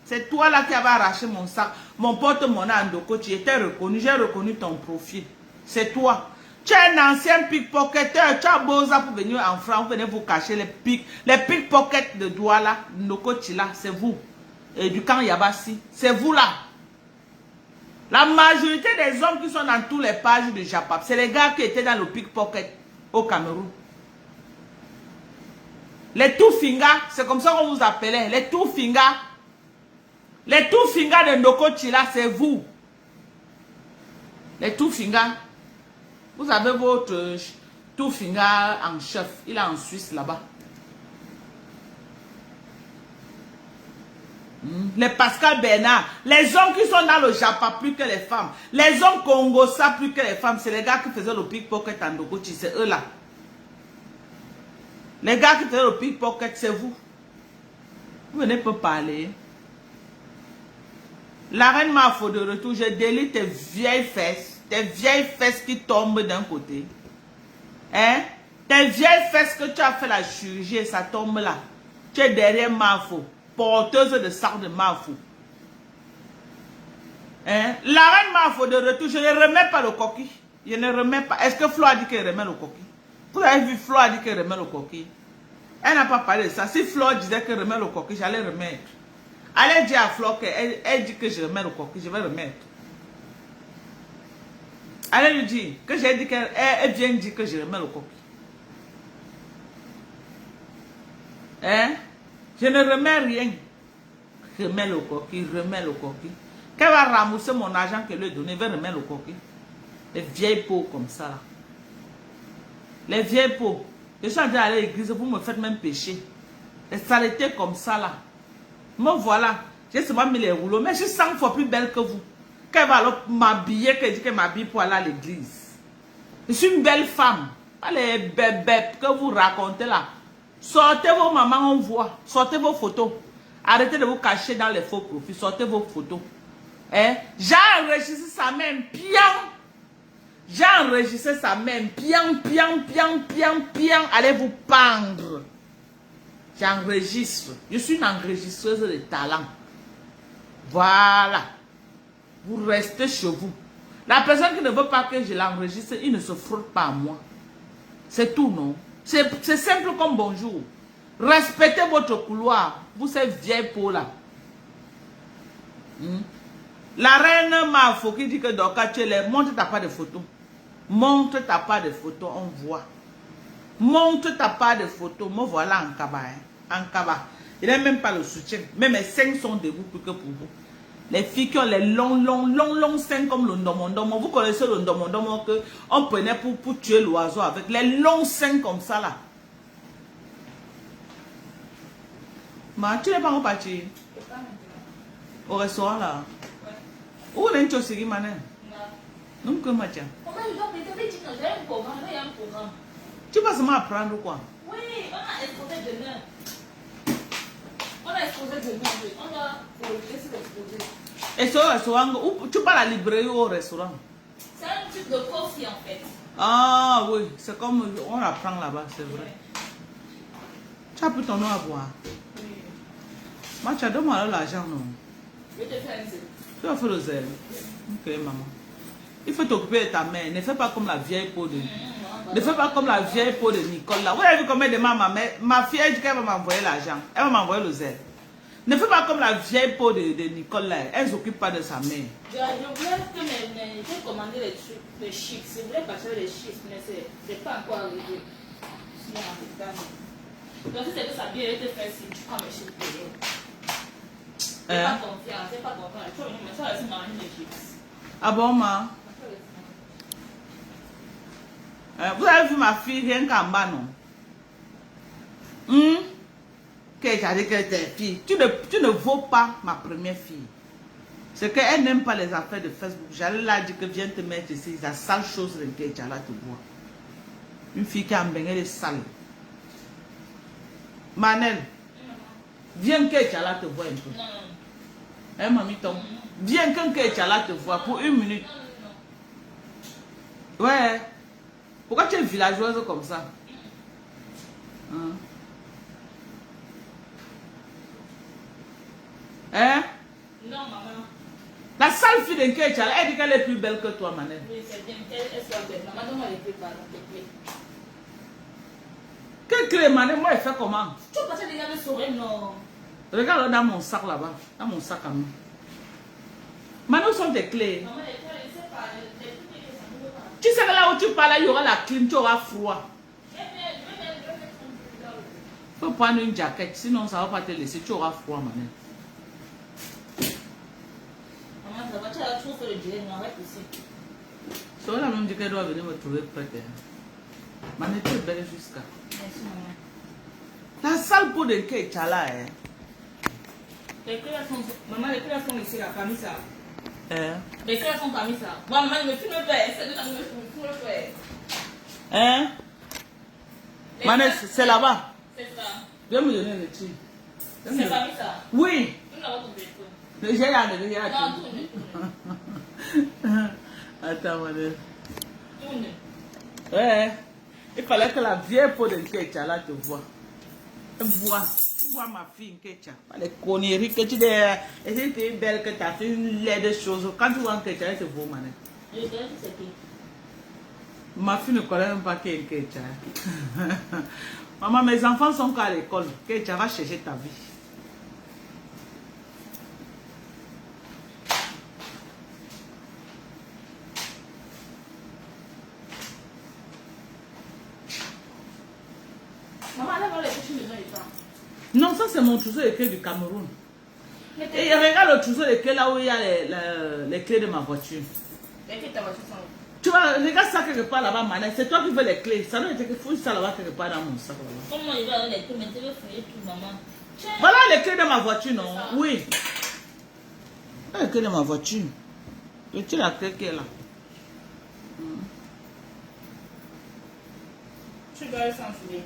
C'est toi là qui avais arraché mon sac. Mon porte-monnaie en Ndoko. Tu étais reconnu. J'ai reconnu ton profil. C'est toi. Tu es un ancien pickpocketeur. Tu as beau ça pour venir en France. Venez vous cacher les pickpockets de Douala. Ndoko là. C'est vous. Et du camp Yabassi. C'est vous là. La majorité des hommes qui sont dans toutes les pages de Japap, c'est les gars qui étaient dans le pickpocket au Cameroun. Les Tufinga, c'est comme ça qu'on vous appelait. Les Tufinga. Les Tufinga de Ndoko Chila, c'est vous. Les Tufinga. Vous avez votre Tufinga en chef. Il est en Suisse là-bas. Les Pascal Bernard, les hommes qui sont dans le Japon plus que les femmes, les hommes Congosa plus que les femmes, c'est les gars qui faisaient le pickpocket en Ndogochi, c'est eux là. Les gars qui faisaient le pickpocket, c'est vous. Vous venez pas parler. La reine m'a fait de retour, je délie tes vieilles fesses qui tombent d'un côté. Hein? Tes vieilles fesses que tu as fait la chirurgie, ça tombe là. Tu es derrière Mafo. Porteuse de sac de Mafou. Hein? La reine Mafou de retour, je ne remets pas le coquille. Je ne remets pas. Est-ce que Flo a dit qu'elle remet le coquille? Vous avez vu Flo a dit qu'elle remet le coquille? Elle n'a pas parlé de ça. Si Flo disait qu'elle remet le coquille, j'allais remettre. Allez dire à Flo qu'elle dit que je remets le coquille, je vais remettre. Allez lui dire que j'ai dit qu'elle vient dire que je remets le coquille. Hein? Je ne remets rien. Remets le coquille, remets le coquille. Qu'elle va rembourser mon argent qu'elle lui a donné, elle va remettre le coquille. Les vieilles peaux comme ça là. Les vieilles peaux. Je suis en train d'aller à l'église, vous me faites même pécher. Les saletés comme ça là. Me voilà. J'ai seulement mis les rouleaux, mais je suis 100 fois plus belle que vous. Qu'elle va alors m'habiller, qu'elle dit qu'elle m'habille pour aller à l'église. Je suis une belle femme. Pas les bébés que vous racontez là. Sortez vos mamans, on voit. Sortez vos photos. Arrêtez de vous cacher dans les faux profils. Sortez vos photos. Hein? J'ai enregistré sa main bien. J'ai enregistré sa main bien. Allez vous pendre. J'enregistre. Je suis une enregistreuse de talent. Voilà. Vous restez chez vous. La personne qui ne veut pas que je l'enregistre, il ne se frotte pas à moi. C'est tout, non? C'est simple comme bonjour. Respectez votre couloir. Vous, ces vieilles peaux-là. La reine Mafo qui dit que Dorcas, tu es montre ta part de photos. Montre ta part de photos, on voit. Montre ta part de photos. Me voilà en Kaba. En Kaba. Il n'a même pas le soutien. Même mes seins sont debout plus que pour vous. Les filles qui ont les longs seins comme le ndomondomo. Vous connaissez le ndomondomo que on prenait pour tuer l'oiseau avec. Les longs seins comme ça là. Ma, tu n'es pas reparti? Au restaurant là? Où est-ce que tu es mané? Non, que ma tiens. Tu vas seulement apprendre quoi? Oui, on a exposé demain. On a exposé demain, oui. On doit laisser l'exposer. Et ce restaurant, où tu parles à la librairie ou au restaurant? C'est un truc de coffee en fait. Ah oui, c'est comme on apprend là-bas, c'est vrai. Oui. Tu as pris ton nom à boire? Oui. Moi, tu as demandé l'argent, non? Je vais te faire un zéro. Tu vas faire le zèle. Ok, maman. Il faut t'occuper de ta mère. Ne fais pas comme la vieille peau de... Ne fais pas comme la vieille peau de Nicole là. Vous avez vu combien de ma fille, elle dit qu'elle va m'envoyer l'argent. Elle va m'envoyer le zèle. Ne fais pas comme la vieille peau de Nicole là. Elle ne s'occupe pas de sa mère. Je voulais que j'ai commandé les trucs, les chips. Je voulais passer les chips, mais c'est pas encore arrivé. Donc si c'est que ça vient te faire si tu prends mes chips pour eux. C'est pas confiant, c'est pas confiant. Tu vas venir, mais ça va laisser manger les chips. Ah bon, ma? Vous avez vu ma fille rien qu'en bas, non? Qu'elle a dit qu'elle était fille. Tu ne vaux pas ma première fille. C'est qu'elle n'aime pas les affaires de Facebook. J'allais là dire que viens te mettre ici. La sale chose de qu'elle là te voit. Une fille qui a embeigné elle est sale. Manel, viens qu'elle là te voit un peu. Hein, mamie Tom? Viens qu'elle là te voit pour une minute. Ouais. Pourquoi tu es villageoise comme ça? Hein? Non, maman. La sale fille de Kecha, elle dit qu'elle est plus belle que toi, Manel. Oui, c'est bien qu'elle soit belle. Maman, donne-moi les clés, pardon, tes clés. Quelle clé, Manel? Moi, elle fait comment? Tu veux passer les gars de sourire, non? Regarde dans mon sac là-bas. Dans mon sac à moi. Manel, où sont tes clés? Maman, les clés, je ne sais pas. Les clés, ça ne veut pas. Tu sais que là où tu parles, il y aura la clim, tu auras froid. Il faut prendre une jaquette, sinon ça ne va pas te laisser. Tu auras froid, Manel. Maman, ça va, tu as trop fait le dilemme, on arrête ici. C'est la même dit qu'elle doit venir me trouver prête. Manel, tu es belle jusqu'à. Merci, maman. La sale peau de Kecha là, hein. Les clés sont... Maman, les clés sont ici, là, parmi ça. Hein? Les clés sont parmi ça. Bon, maman, ne me filme pas. Essaie de me filmer pas. Hein? Manel, c'est là-bas. C'est ça. Viens me donner le truc. C'est parmi ça. Oui. Nous n'avons pas de téléphone. J'ai regardé, j'ai regardé. Non, tourne. Attends, Manel. Tourne. Ouais. Il fallait que la vieille peau de Kecha là te voie. Tu vois ma fille Kecha. Pas les conneries que tu dis. Et tu es belle que tu as fait une laide chose. Quand tu vois Kecha, elle te voit, Manel. Je dirais que c'est qui? Ma fille ne connaît même pas qui est Kecha. Maman, mes enfants sont qu'à l'école. Kecha va chercher ta vie. Maman, allez voir les couches de temps. Non, ça c'est mon trousseau de clés du Cameroun. Et regarde le trousseau de clés là où il y a les clés de ma voiture. Les clés de ta voiture sont où? Tu vois, regarde ça quelque part là-bas, Manel. C'est toi qui veux les clés. Ça doit être qu'il faut ça là-bas quelque part dans mon sac là-bas. Comment il va avoir les clés? Mais tu veux fouiller tout, maman. Voilà les clés de ma voiture, non? Oui. Voilà les clés de ma voiture. Et tu la clé qui est là. Tu dois sans souvenir.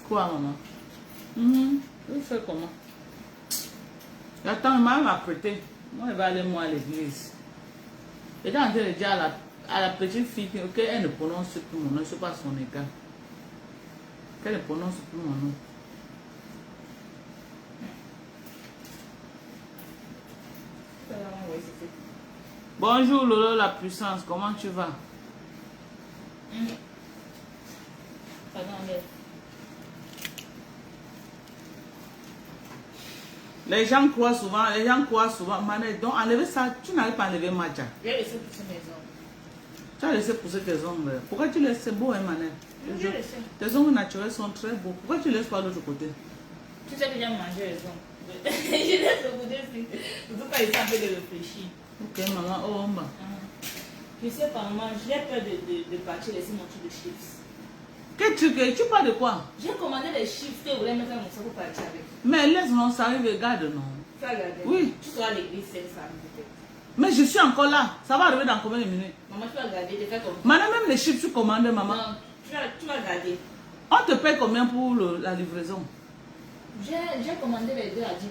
Quoi, maman? Je fais comment? Attends, maman m'a prêté. Moi, elle va aller moi à l'église. Et quand elle dit à la petite fille qu'elle ne prononce plus mon nom, je ne sais pas son égal. Qu'elle ne prononce plus mon nom. Bonjour Lolo la puissance, comment tu vas? Pardon, mais... Les gens croient souvent, Manette, donc enlever ça, tu n'arrives pas à enlever Macha. J'ai laissé pousser mes ongles. Tu as laissé pousser tes ongles. Pourquoi tu laisses? C'est beau, hein, Manette? J'ai laissé. Tes ongles naturels sont très beaux. Pourquoi tu laisses pas l'autre côté? Tu sais que j'aime manger les ongles. Je laisse le côté aussi. Surtout quand il s'appelle de réfléchir. Ok, maman, oh, bah. Je sais pas, maman, j'ai peur de partir laisser mon truc de chips. Quel truc? Tu parles de quoi? J'ai commandé les chips que je voulais mettre dans mon sac pour partir avec. Mais laisse-moi, ça arrive, regarde, non? Tu vas regarder? Oui. Tu seras à l'église, c'est ça, peut-être. Mais je suis encore là. Ça va arriver dans combien de minutes? Maman, tu vas regarder, tu fais comme... Maintenant, même les chips, tu commandes, maman. Non, tu vas regarder. On te paye combien pour la livraison? J'ai commandé les deux à 10 $.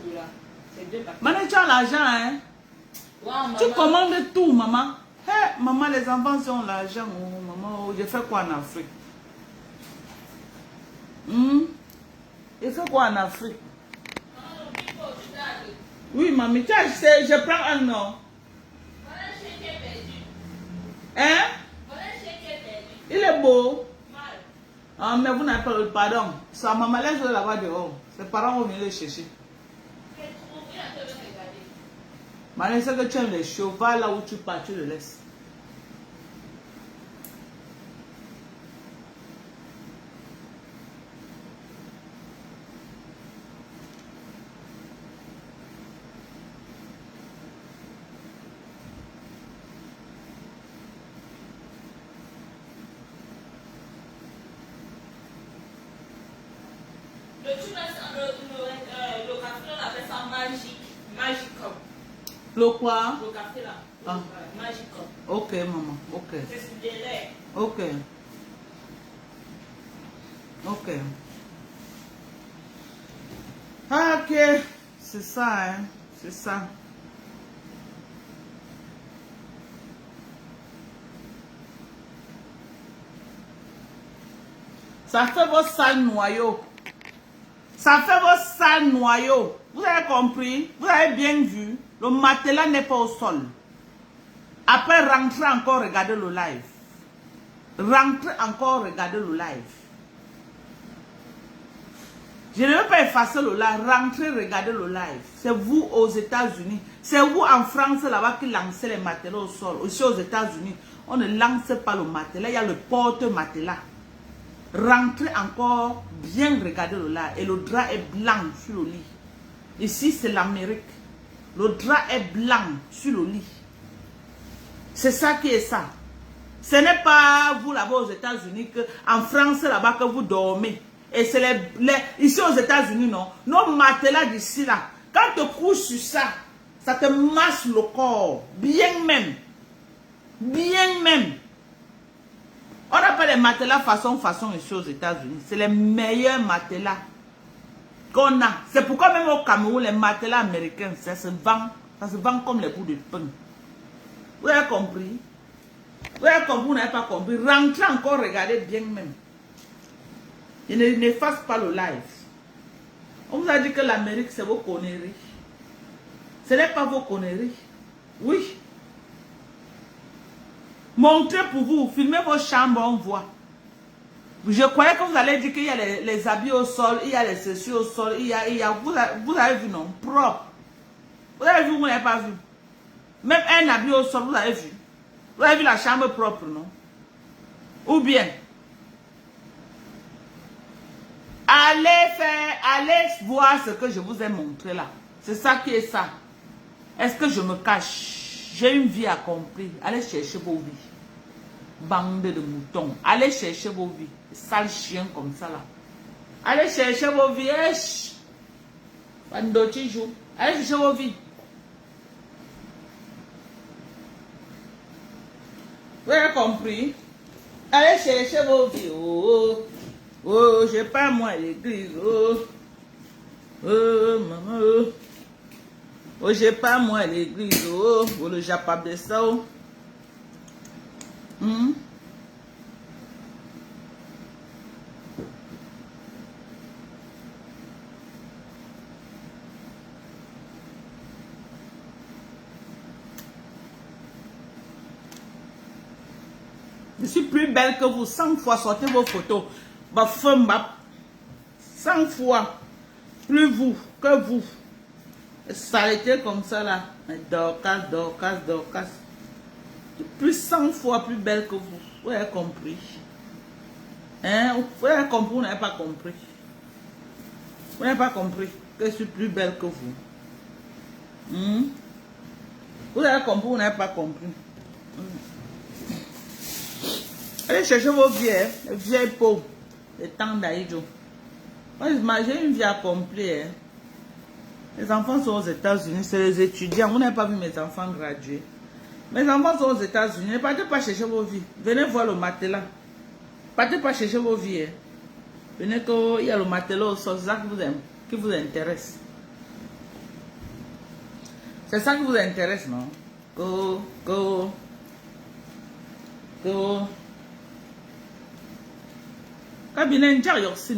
C'est deux paquets. Maintenant, tu as l'argent, hein? Wow, maman. Tu commandes tout, maman. Hey, maman, les enfants ont l'argent. Oh, maman, oh, je fais quoi en Afrique? Je fais quoi en Afrique? Oui, mamie, tu as acheté, je prends un nom. Hein? Il est beau. Ah, mais vous n'avez pas le pardon. Sa maman laisse là-bas dehors. Ses parents vont venir le chercher. Maman, c'est que tu aimes les chevaux, va là où tu pars, tu le laisses. Le café, on appelle ça magique. Magic cup. Le quoi? Le café là. Ah. Magic cup. Ok, maman, ok. C'est sur des lait. Ok. Ok. Ah, ok. C'est ça, hein. C'est ça. Ça fait vos sales noyaux. Ça fait vos sales noyaux. Vous avez compris? Vous avez bien vu? Le matelas n'est pas au sol. Après, rentrez encore, regardez le live. Rentrez encore, regardez le live. Je ne veux pas effacer le live. Rentrez, regardez le live. C'est vous aux États-Unis. C'est vous en France là-bas qui lancez les matelas au sol. Aussi aux États-Unis, on ne lance pas le matelas. Il y a le porte-matelas. Rentrez encore, bien regarder le live. Et le drap est blanc sur le lit. Ici, c'est l'Amérique. Le drap est blanc sur le lit. C'est ça qui est ça. Ce n'est pas vous là-bas aux États-Unis, en France là-bas que vous dormez. Et c'est ici aux États-Unis, non. Nos matelas d'ici là, quand tu couches sur ça, ça te masse le corps. Bien même. Bien même. On n'a pas les matelas façon ici aux États-Unis. C'est les meilleurs matelas qu'on a. C'est pourquoi même au Cameroun, les matelas américains, ça se vend comme les bouts de pain. Vous avez compris? Vous avez compris, vous n'avez pas compris. Rentrez encore, regardez bien même. Et n'efface pas le live. On vous a dit que l'Amérique, c'est vos conneries. Ce n'est pas vos conneries. Oui. Montrez pour vous, filmez vos chambres, on voit. Je croyais que vous allez dire qu'il y a les habits au sol, il y a les ceci au sol, vous avez vu, non? Propre. Vous avez vu ou vous n'avez pas vu? Même un habit au sol, vous avez vu. Vous avez vu la chambre propre, non? Ou bien, allez voir ce que je vous ai montré là. C'est ça qui est ça. Est-ce que je me cache? J'ai une vie accomplie. Allez chercher vos vies. Bande de moutons. Allez chercher vos vies. Sale chien comme ça là. Allez chercher vos vies. Allez chercher vos vies. Vous avez compris? Allez chercher vos vies. Oh, oh, j'ai pas moi l'église. Oh, oh, maman. Oh, oh j'ai pas moi l'église. Oh, oh, le japap de ça. Oh. suis plus belle que vous. 100 fois, sortez vos photos. Ma femme, 100 fois. Plus vous que vous. S'arrêter comme ça là. Dorcas, Dorcas, Dorcas. Plus 100 fois plus belle que vous. Vous avez compris. Hein? Vous avez compris, vous n'avez pas compris. Vous n'avez pas compris que je suis plus belle que vous. Vous avez compris, vous n'avez pas compris. Allez chercher vos vieilles peaux. Les temps d'Aïdjo. Moi, j'ai une vie accomplie. Hein. Les enfants sont aux États-Unis, c'est les étudiants. Vous n'avez pas vu mes enfants graduer. Mes enfants sont aux États-Unis. Ne partez pas chercher vos vies. Venez voir le matelas. Partez pas chercher vos vies. Hein. Venez qu'il y a le matelas au sol. C'est ça qui vous intéresse. C'est ça qui vous intéresse, non? Go. Cabinet Yorsin.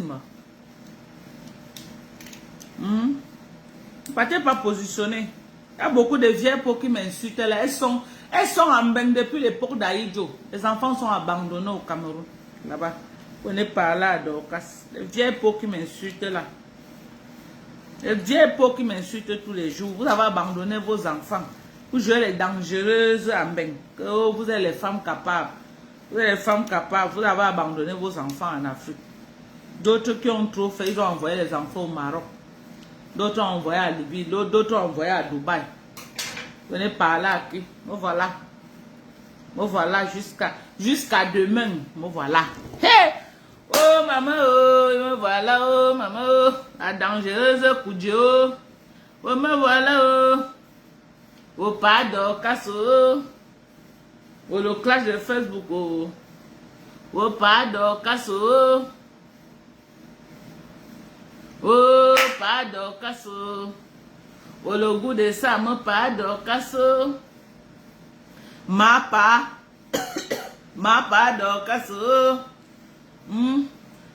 Partez pas positionné. Il y a beaucoup de vieilles peaux qui m'insultent là. Elles sont en bain depuis l'époque d'Aïdjo. Les enfants sont abandonnés au Cameroun. Là-bas. Vous n'êtes pas là, Dorcas. Les vieilles peaux qui m'insultent là. Les vieilles peaux qui m'insultent tous les jours. Vous avez abandonné vos enfants. Vous jouez les dangereuses en bain. Vous êtes les femmes capables. Vous êtes les femmes capables. Vous avez abandonné vos enfants en Afrique. D'autres qui ont trop fait, ils ont envoyé les enfants au Maroc. D'autres ont envoyé à Libye. D'autres ont envoyé à Dubaï. Venez par là. Me voilà. Me voilà jusqu'à demain. Me voilà. Hey! Oh maman, oh, me voilà, oh maman, oh, la dangereuse Koudjo. Oh me voilà, oh. Oh pas Dorcas, oh. Oh le clash de Facebook, oh. Oh pas Dorcas, oh. Oh pas Dorcas, oh. Oh le goût de ça, me pas Dorcas, oh. Ma pas Dorcas, oh.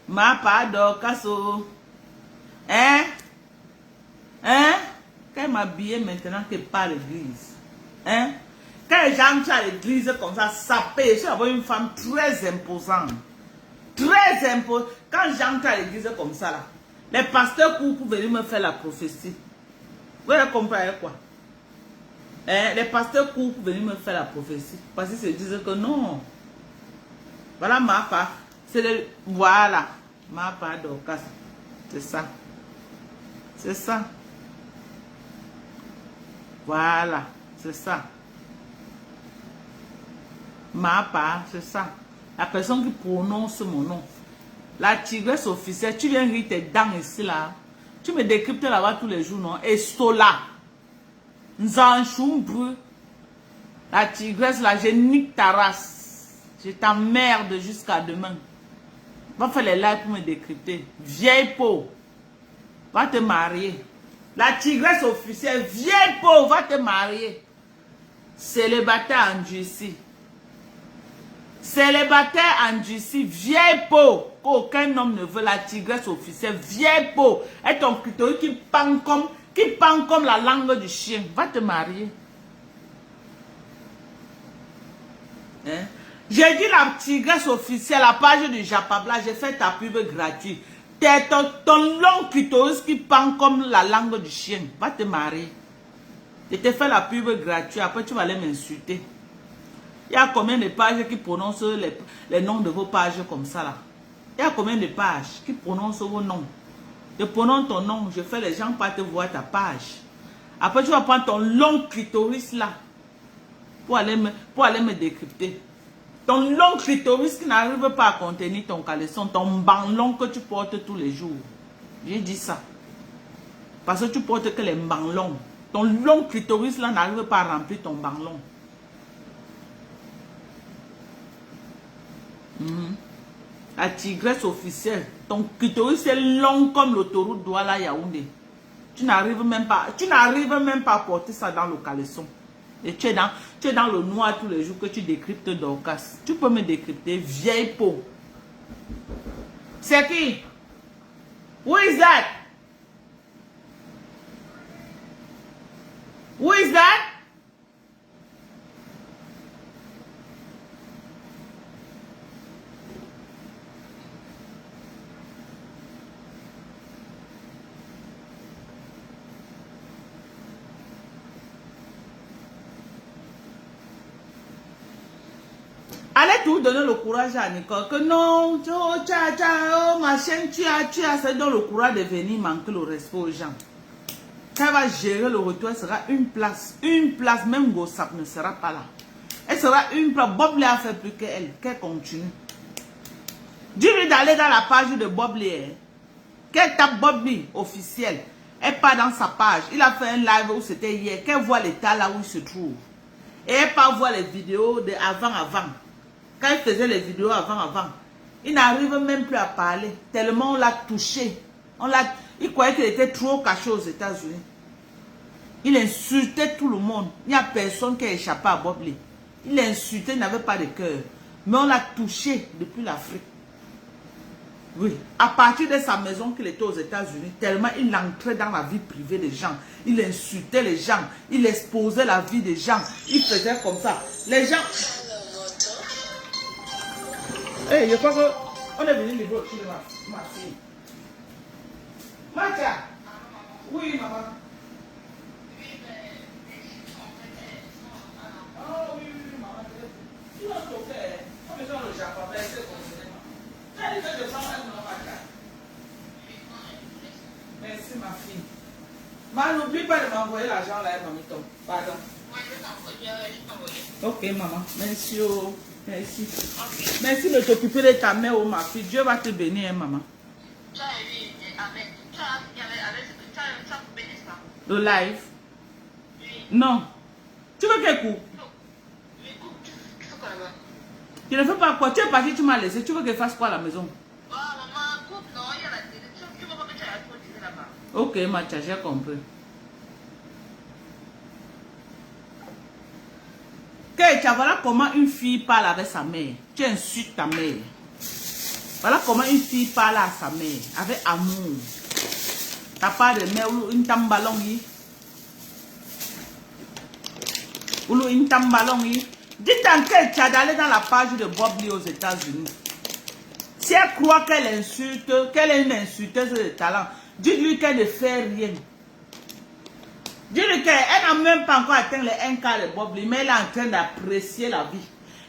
Ma pas Dorcas, oh. Hein? Qu'elle m'habille maintenant qu'elle part à l'église. Hein? Quand j'entre à l'église comme ça paie. Je suis avoir une femme très imposante. Très imposante. Quand j'entre à l'église comme ça, là, les pasteurs courent pour venir me faire la prophétie. Vous avez compris quoi? Les pasteurs courent pour venir me faire la prophétie. Parce qu'ils se disent que non. Voilà ma part. C'est le... Voilà. Ma part Dorcas. C'est ça. C'est ça. Voilà. C'est ça. Ma part, c'est ça. La personne qui prononce mon nom. La tigresse officielle. Tu viens rire tes dents ici là. Tu me décryptes là-bas tous les jours, non? Et Sola. Nzanchoumbre. La tigresse là, je nique ta race. Je t'emmerde jusqu'à demain. Va faire les lives pour me décrypter. Vieille peau. Va te marier. La tigresse officielle. Vieille peau. Va te marier. Célibataire endurci. Célibataire endurci. Vieille peau. Qu'aucun homme ne veut. La tigresse officielle. Vieille peau. Et ton clitoris qui pend comme la langue du chien. Va te marier. Hein? J'ai dit la tigresse officielle, la page du Japabla, j'ai fait ta pub gratuite. Ton long clitoris qui pend comme la langue du chien. Va te marier. Je t'ai fait la pub gratuite, après tu vas aller m'insulter. Il y a combien de pages qui prononcent les noms de vos pages comme ça là? Il y a combien de pages qui prononcent vos noms? Je prononce ton nom, je fais les gens pas te voir ta page. Après tu vas prendre ton long clitoris là pour aller me décrypter. Ton long clitoris qui n'arrive pas à contenir ton caleçon, ton banlon que tu portes tous les jours. J'ai dit ça. Parce que tu portes que les banlons. Ton long clitoris là n'arrive pas à remplir ton banlon. La tigresse officielle. Ton clitoris est long comme l'autoroute Douala Yaoundé. Tu n'arrives même pas à porter ça dans le caleçon. Et tu es dans le noir tous les jours que tu décryptes Dorcas. Tu peux me décrypter, vieille peau. C'est qui? Who is that? Who is that? J'allais tout donner le courage à Nicole. Que non, oh, ma chaîne, tu as, ça donne le courage de venir manquer le respect aux gens. Quand elle va gérer le retour, elle sera une place, même Gossap ne sera pas là. Elle sera une place. Bob Lee a fait plus qu'elle continue. Dis-lui d'aller dans la page de Bob Lee. Qu'elle tape Bob Lee officiel. Elle part dans sa page. Il a fait un live où c'était hier. Qu'elle voit l'état là où il se trouve. Et elle part voir les vidéos de avant. Quand il faisait les vidéos avant. Il n'arrive même plus à parler. Tellement on l'a touché. Il croyait qu'il était trop caché aux États-Unis. Il insultait tout le monde. Il n'y a personne qui a échappé à Bob Lee. Il insultait, il n'avait pas de cœur. Mais on l'a touché depuis l'Afrique. Oui, à partir de sa maison qu'il était aux États-Unis, tellement il entrait dans la vie privée des gens. Il insultait les gens. Il exposait la vie des gens. Il faisait comme ça. Les gens... Hey, je crois qu'on est venu livrer au de ma fille. Macha. Oui, maman. Oh, oui, maman. Tu vas te faire. On a besoin de Japon, mais c'est comme ça. Merci ma fille. Maman, n'oublie pas de m'envoyer l'argent là, mamie. Pardon. Ok, maman. Merci. Oh. Merci. Merci de t'occuper de ta mère, oh ma fille. Dieu va te bénir, hein, maman. Le live? Non. Tu veux qu'elle coupe? Tu ne fais pas quoi? Tu es parti, tu m'as laissé. Tu veux qu'elle fasse quoi à la maison? Ok, Macha, j'ai compris. Voilà comment une fille parle avec sa mère. Tu insultes ta mère. Voilà comment une fille parle à sa mère. Avec amour. Ta part de mère ou une tambalongi. Ou une tambalongi. Dites en quel tu as d'aller dans la page de Bob Lee aux États-Unis. Si elle croit qu'elle insulte, qu'elle est une insulteuse de talent, dites-lui qu'elle ne fait rien. Dites-lui qu'elle n'a même pas encore atteint les 1 quart de Bob Lee, mais elle est en train d'apprécier la vie.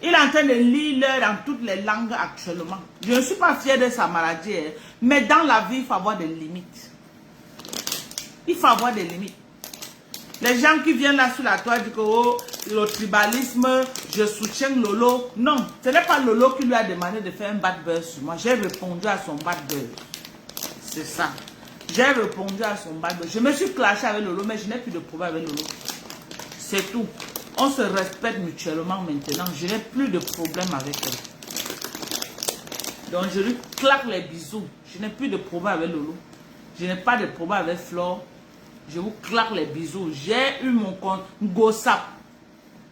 Il est en train de lire dans toutes les langues actuellement. Je ne suis pas fière de sa maladie, hein, mais dans la vie, il faut avoir des limites. Il faut avoir des limites. Les gens qui viennent là sur la toile disent que oh, le tribalisme, je soutiens Lolo. Non, ce n'est pas Lolo qui lui a demandé de faire un bad buzz sur moi. J'ai répondu à son bad buzz. C'est ça. J'ai répondu à son bad buzz. Je me suis clashé avec Lolo, mais je n'ai plus de problème avec Lolo. C'est tout. On se respecte mutuellement maintenant. Je n'ai plus de problème avec elle. Donc je lui claque les bisous. Je n'ai plus de problème avec Lolo. Je n'ai pas de problème avec Flore. Je vous claque les bisous. J'ai eu mon compte Gossap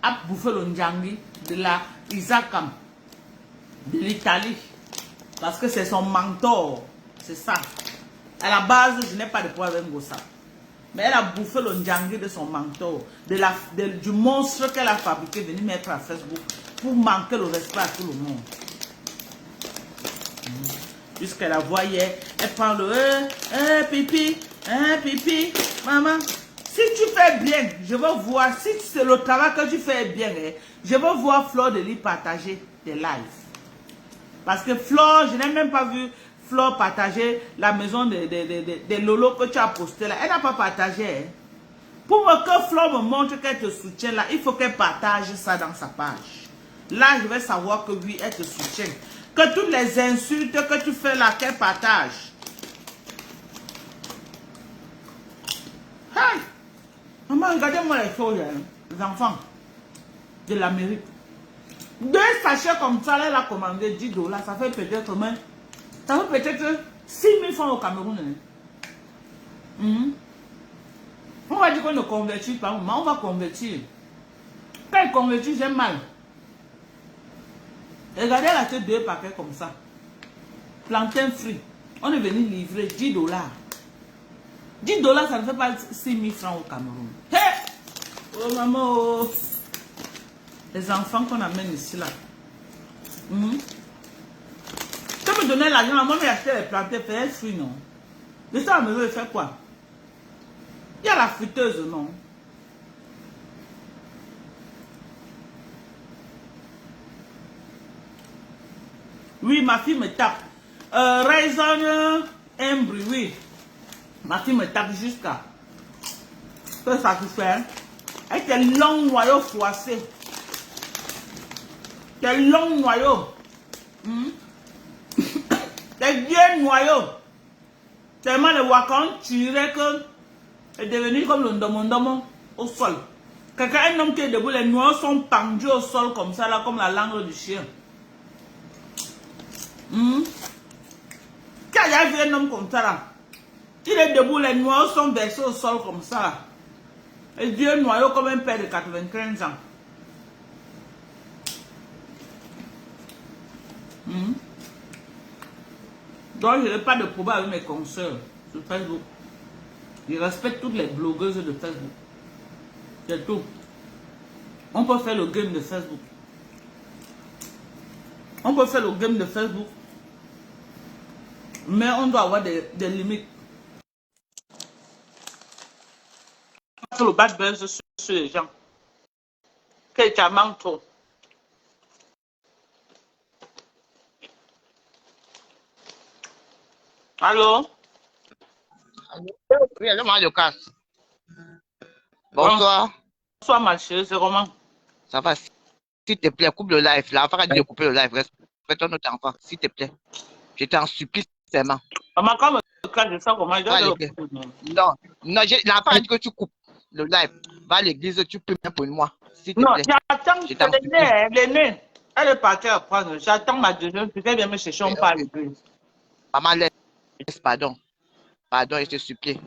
à bouffer le Ndjangi de la Isakam de l'Italie. Parce que c'est son mentor. C'est ça. À la base, je n'ai pas de problème avec Gossap. Mais elle a bouffé le Ndjangi de son mentor. Du monstre qu'elle a fabriqué, venir mettre à Facebook pour manquer le respect à tout le monde. Puisqu'elle la voyait, elle prend le pipi, pipi, maman. Si tu fais bien, je veux voir, si c'est le travail que tu fais bien, je veux voir Flore de lui partager des lives. Parce que Flore, je n'ai même pas vu Flore partager la maison de Lolo que tu as posté là. Elle n'a pas partagé. Hein. Pour que Flore me montre qu'elle te soutient là, il faut qu'elle partage ça dans sa page. Là, je vais savoir que oui, elle te soutient. Que toutes les insultes que tu fais là, qu'elle partage. Hey! Maman, regardez-moi les choses, hein, les enfants de l'Amérique. 2 sachets comme ça, elle a commandé 10 $. Ça fait peut-être même, ça fait peut-être 6 000 francs au Cameroun. Hein. On va dire qu'on ne convertit pas, mais on va convertir. Quand elle convertit, j'ai mal. Regardez la tête 2 paquets comme ça. Plantain free. On est venu livrer 10 $. 10 $, ça ne fait pas 6 000 francs au Cameroun. Hé! Hey! Oh maman, oh. Les enfants qu'on amène ici là. Tu me donnais l'argent, maman m'a acheté les plantains free, non? De ça, on me faire quoi? Il y a la friteuse, non? Oui, ma fille me tape. Raison Embry, oui. Ma fille me tape jusqu'à. Que ça te fait? Avec tes longs noyaux froissés. Tes longs noyaux. Tes vieux noyaux. Tellement le wakon tirait que est devenu comme le ndomo au sol. Quelqu'un, un homme qui est debout, les noyaux sont pendus au sol comme ça, là, comme la langue du chien. Qui a déjà vu un homme comme ça là? Il est debout, les noyaux sont versés au sol comme ça là. Et vieux noyau comme un père de 95 ans. Donc je n'ai pas de problème avec mes consoeurs sur Facebook. Je respecte toutes les blogueuses de Facebook. C'est tout. On peut faire le game de Facebook. On peut faire le game de Facebook. Mais on doit avoir des limites. On fait le bad buzz sur les gens. Quelqu'un manque trop. Allô? Oui, allô, moi, Lucas. Bonsoir. Bonsoir, ma chérie, c'est comment? Ça va? S'il te plaît, coupe le live. La femme a dit de couper le live. Respecte notre enfant, s'il te plaît. Je t'en supplie seulement. Maman, quand me cache de ça, comment je dois Non, l'enfant a dit que tu coupes le live. Va à l'église, tu peux bien pour moi. S'il te plaît. Non, j'attends l'aînée. Elle est partie à prendre. J'attends ma deuxième. Peut-être bien me chercher, on parle de plus. Maman, laisse, pardon. Pardon, je te supplie.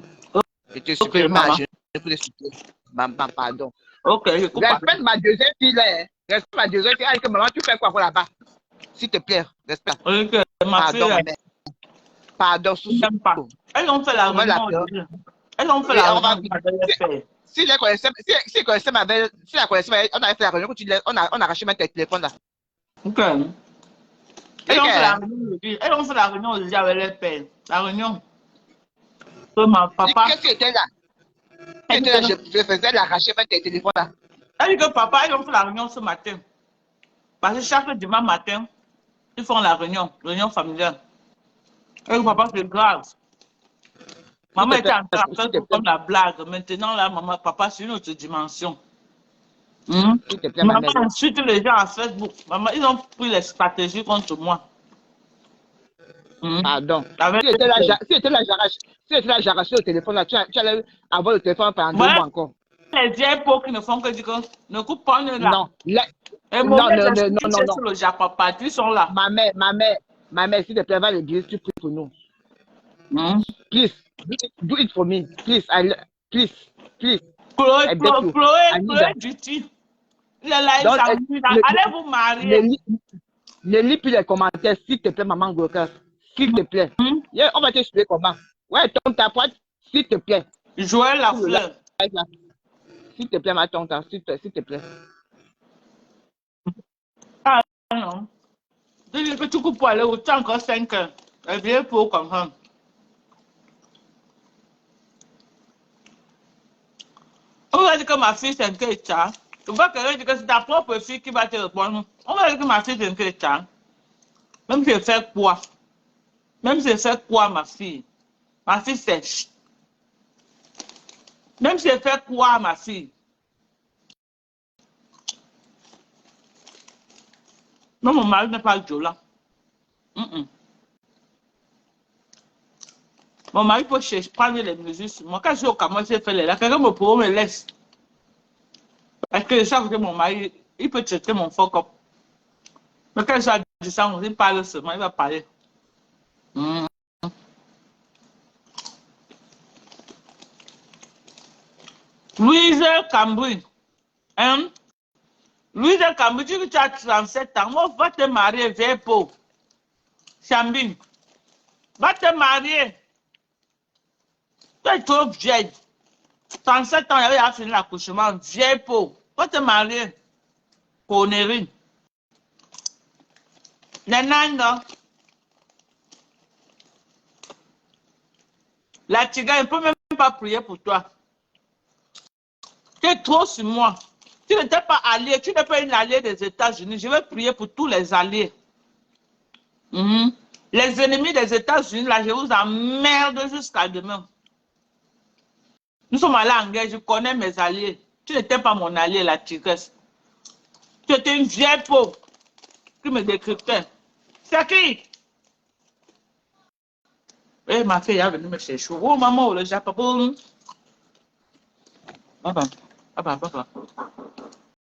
Je te supplie, Okay, maman. Je te supplie. Maman, pardon. Ok, je coupe. Respecte ma deuxième fille là. Respecte ma deuxième fille. Allez, maman, tu fais quoi pour là-bas? S'il te plaît, respecte. Ok, ma Pardon, fille. maman. Pardon, sous. Elles ont fait la réunion. Elles ont fait la réunion. Si la connaissait ma belle, si la connaissait, on avait fait la réunion, on a arraché même tes téléphones là. Ok. Elles ont fait la réunion aujourd'hui avec les pères. La réunion. Que ma papa. Qu'est-ce qui était là? Je faisais l'arracher même tes téléphones là. Elle dit que papa, ils ont fait la réunion ce matin. Parce que chaque dimanche matin, ils font la réunion familiale. Et papa, c'est grave. Maman était en train de faire comme la blague. Maintenant, là, maman, papa, c'est une autre dimension. Maman insulte les gens à Facebook. Maman, ils ont pris les stratégies contre moi. Pardon. Si était là, j'arrachais le téléphone là, tu allais avoir le téléphone pendant 2 mois encore. Les vieilles peaux qui ne font que dire que ne coupe pas là. Non. Non. Le Japon, ils sont là. Ma mère, s'il te plaît, va à l'église, tu pries pour nous. Please, do it for me. Please, please. Chloé, Duty. Il est là, il s'amuse. Allez vous marier. Ne lis plus les commentaires, s'il te plaît, maman Gokas. S'il te plaît. On va te suivre comment? Ouais, ton ta pointe, s'il te plaît. Joël la fleur. S'il te plaît, ma tante, s'il te plaît. Ah non. Dis que tu coupes pour aller où tu as encore 5 heures. Elle vient pour comprendre. On va dire que ma fille c'est un quechua. Tu vois que c'est ta propre fille qui va te répondre. On va dire que ma fille c'est un quechua. Même si elle fait quoi? Même si elle fait quoi, ma fille? Ma fille sèche. Même si elle fait quoi, ma fille? Non, mon mari n'est pas Jola. Mon mari peut prendre les mesures sur moi. Quand je suis au Cameroun, je fais les là. Quelqu'un me laisse. Parce que je sais que mon mari, il peut traiter mon fuck up. Mais quand je suis à distance, il parle seulement, il va parler. Louise Cambry. Hein? Louise Cambry, tu dis que tu as 37 ans. Moi, va te marier, vieille peau. Chambine. Va te marier. Tu es trop vieille. 37 ans, il avait fini l'accouchement. Vieille peau. Va te marier. Connerie. Nanana. La tigre, elle ne peut même pas prier pour toi. Tu es trop sur moi. Tu n'étais pas allié, tu n'es pas une alliée des États-Unis. Je vais prier pour tous les alliés. Mhm. Les ennemis des États-Unis, là, je vous emmerde jusqu'à demain. Nous sommes allés en guerre, je connais mes alliés. Tu n'étais pas mon allié, la tigresse. Tu étais une vieille pauvre qui me décryptait. C'est qui? Eh, ma fille, elle est venue me chercher. Oh, maman, le japon. Baba, baba, baba.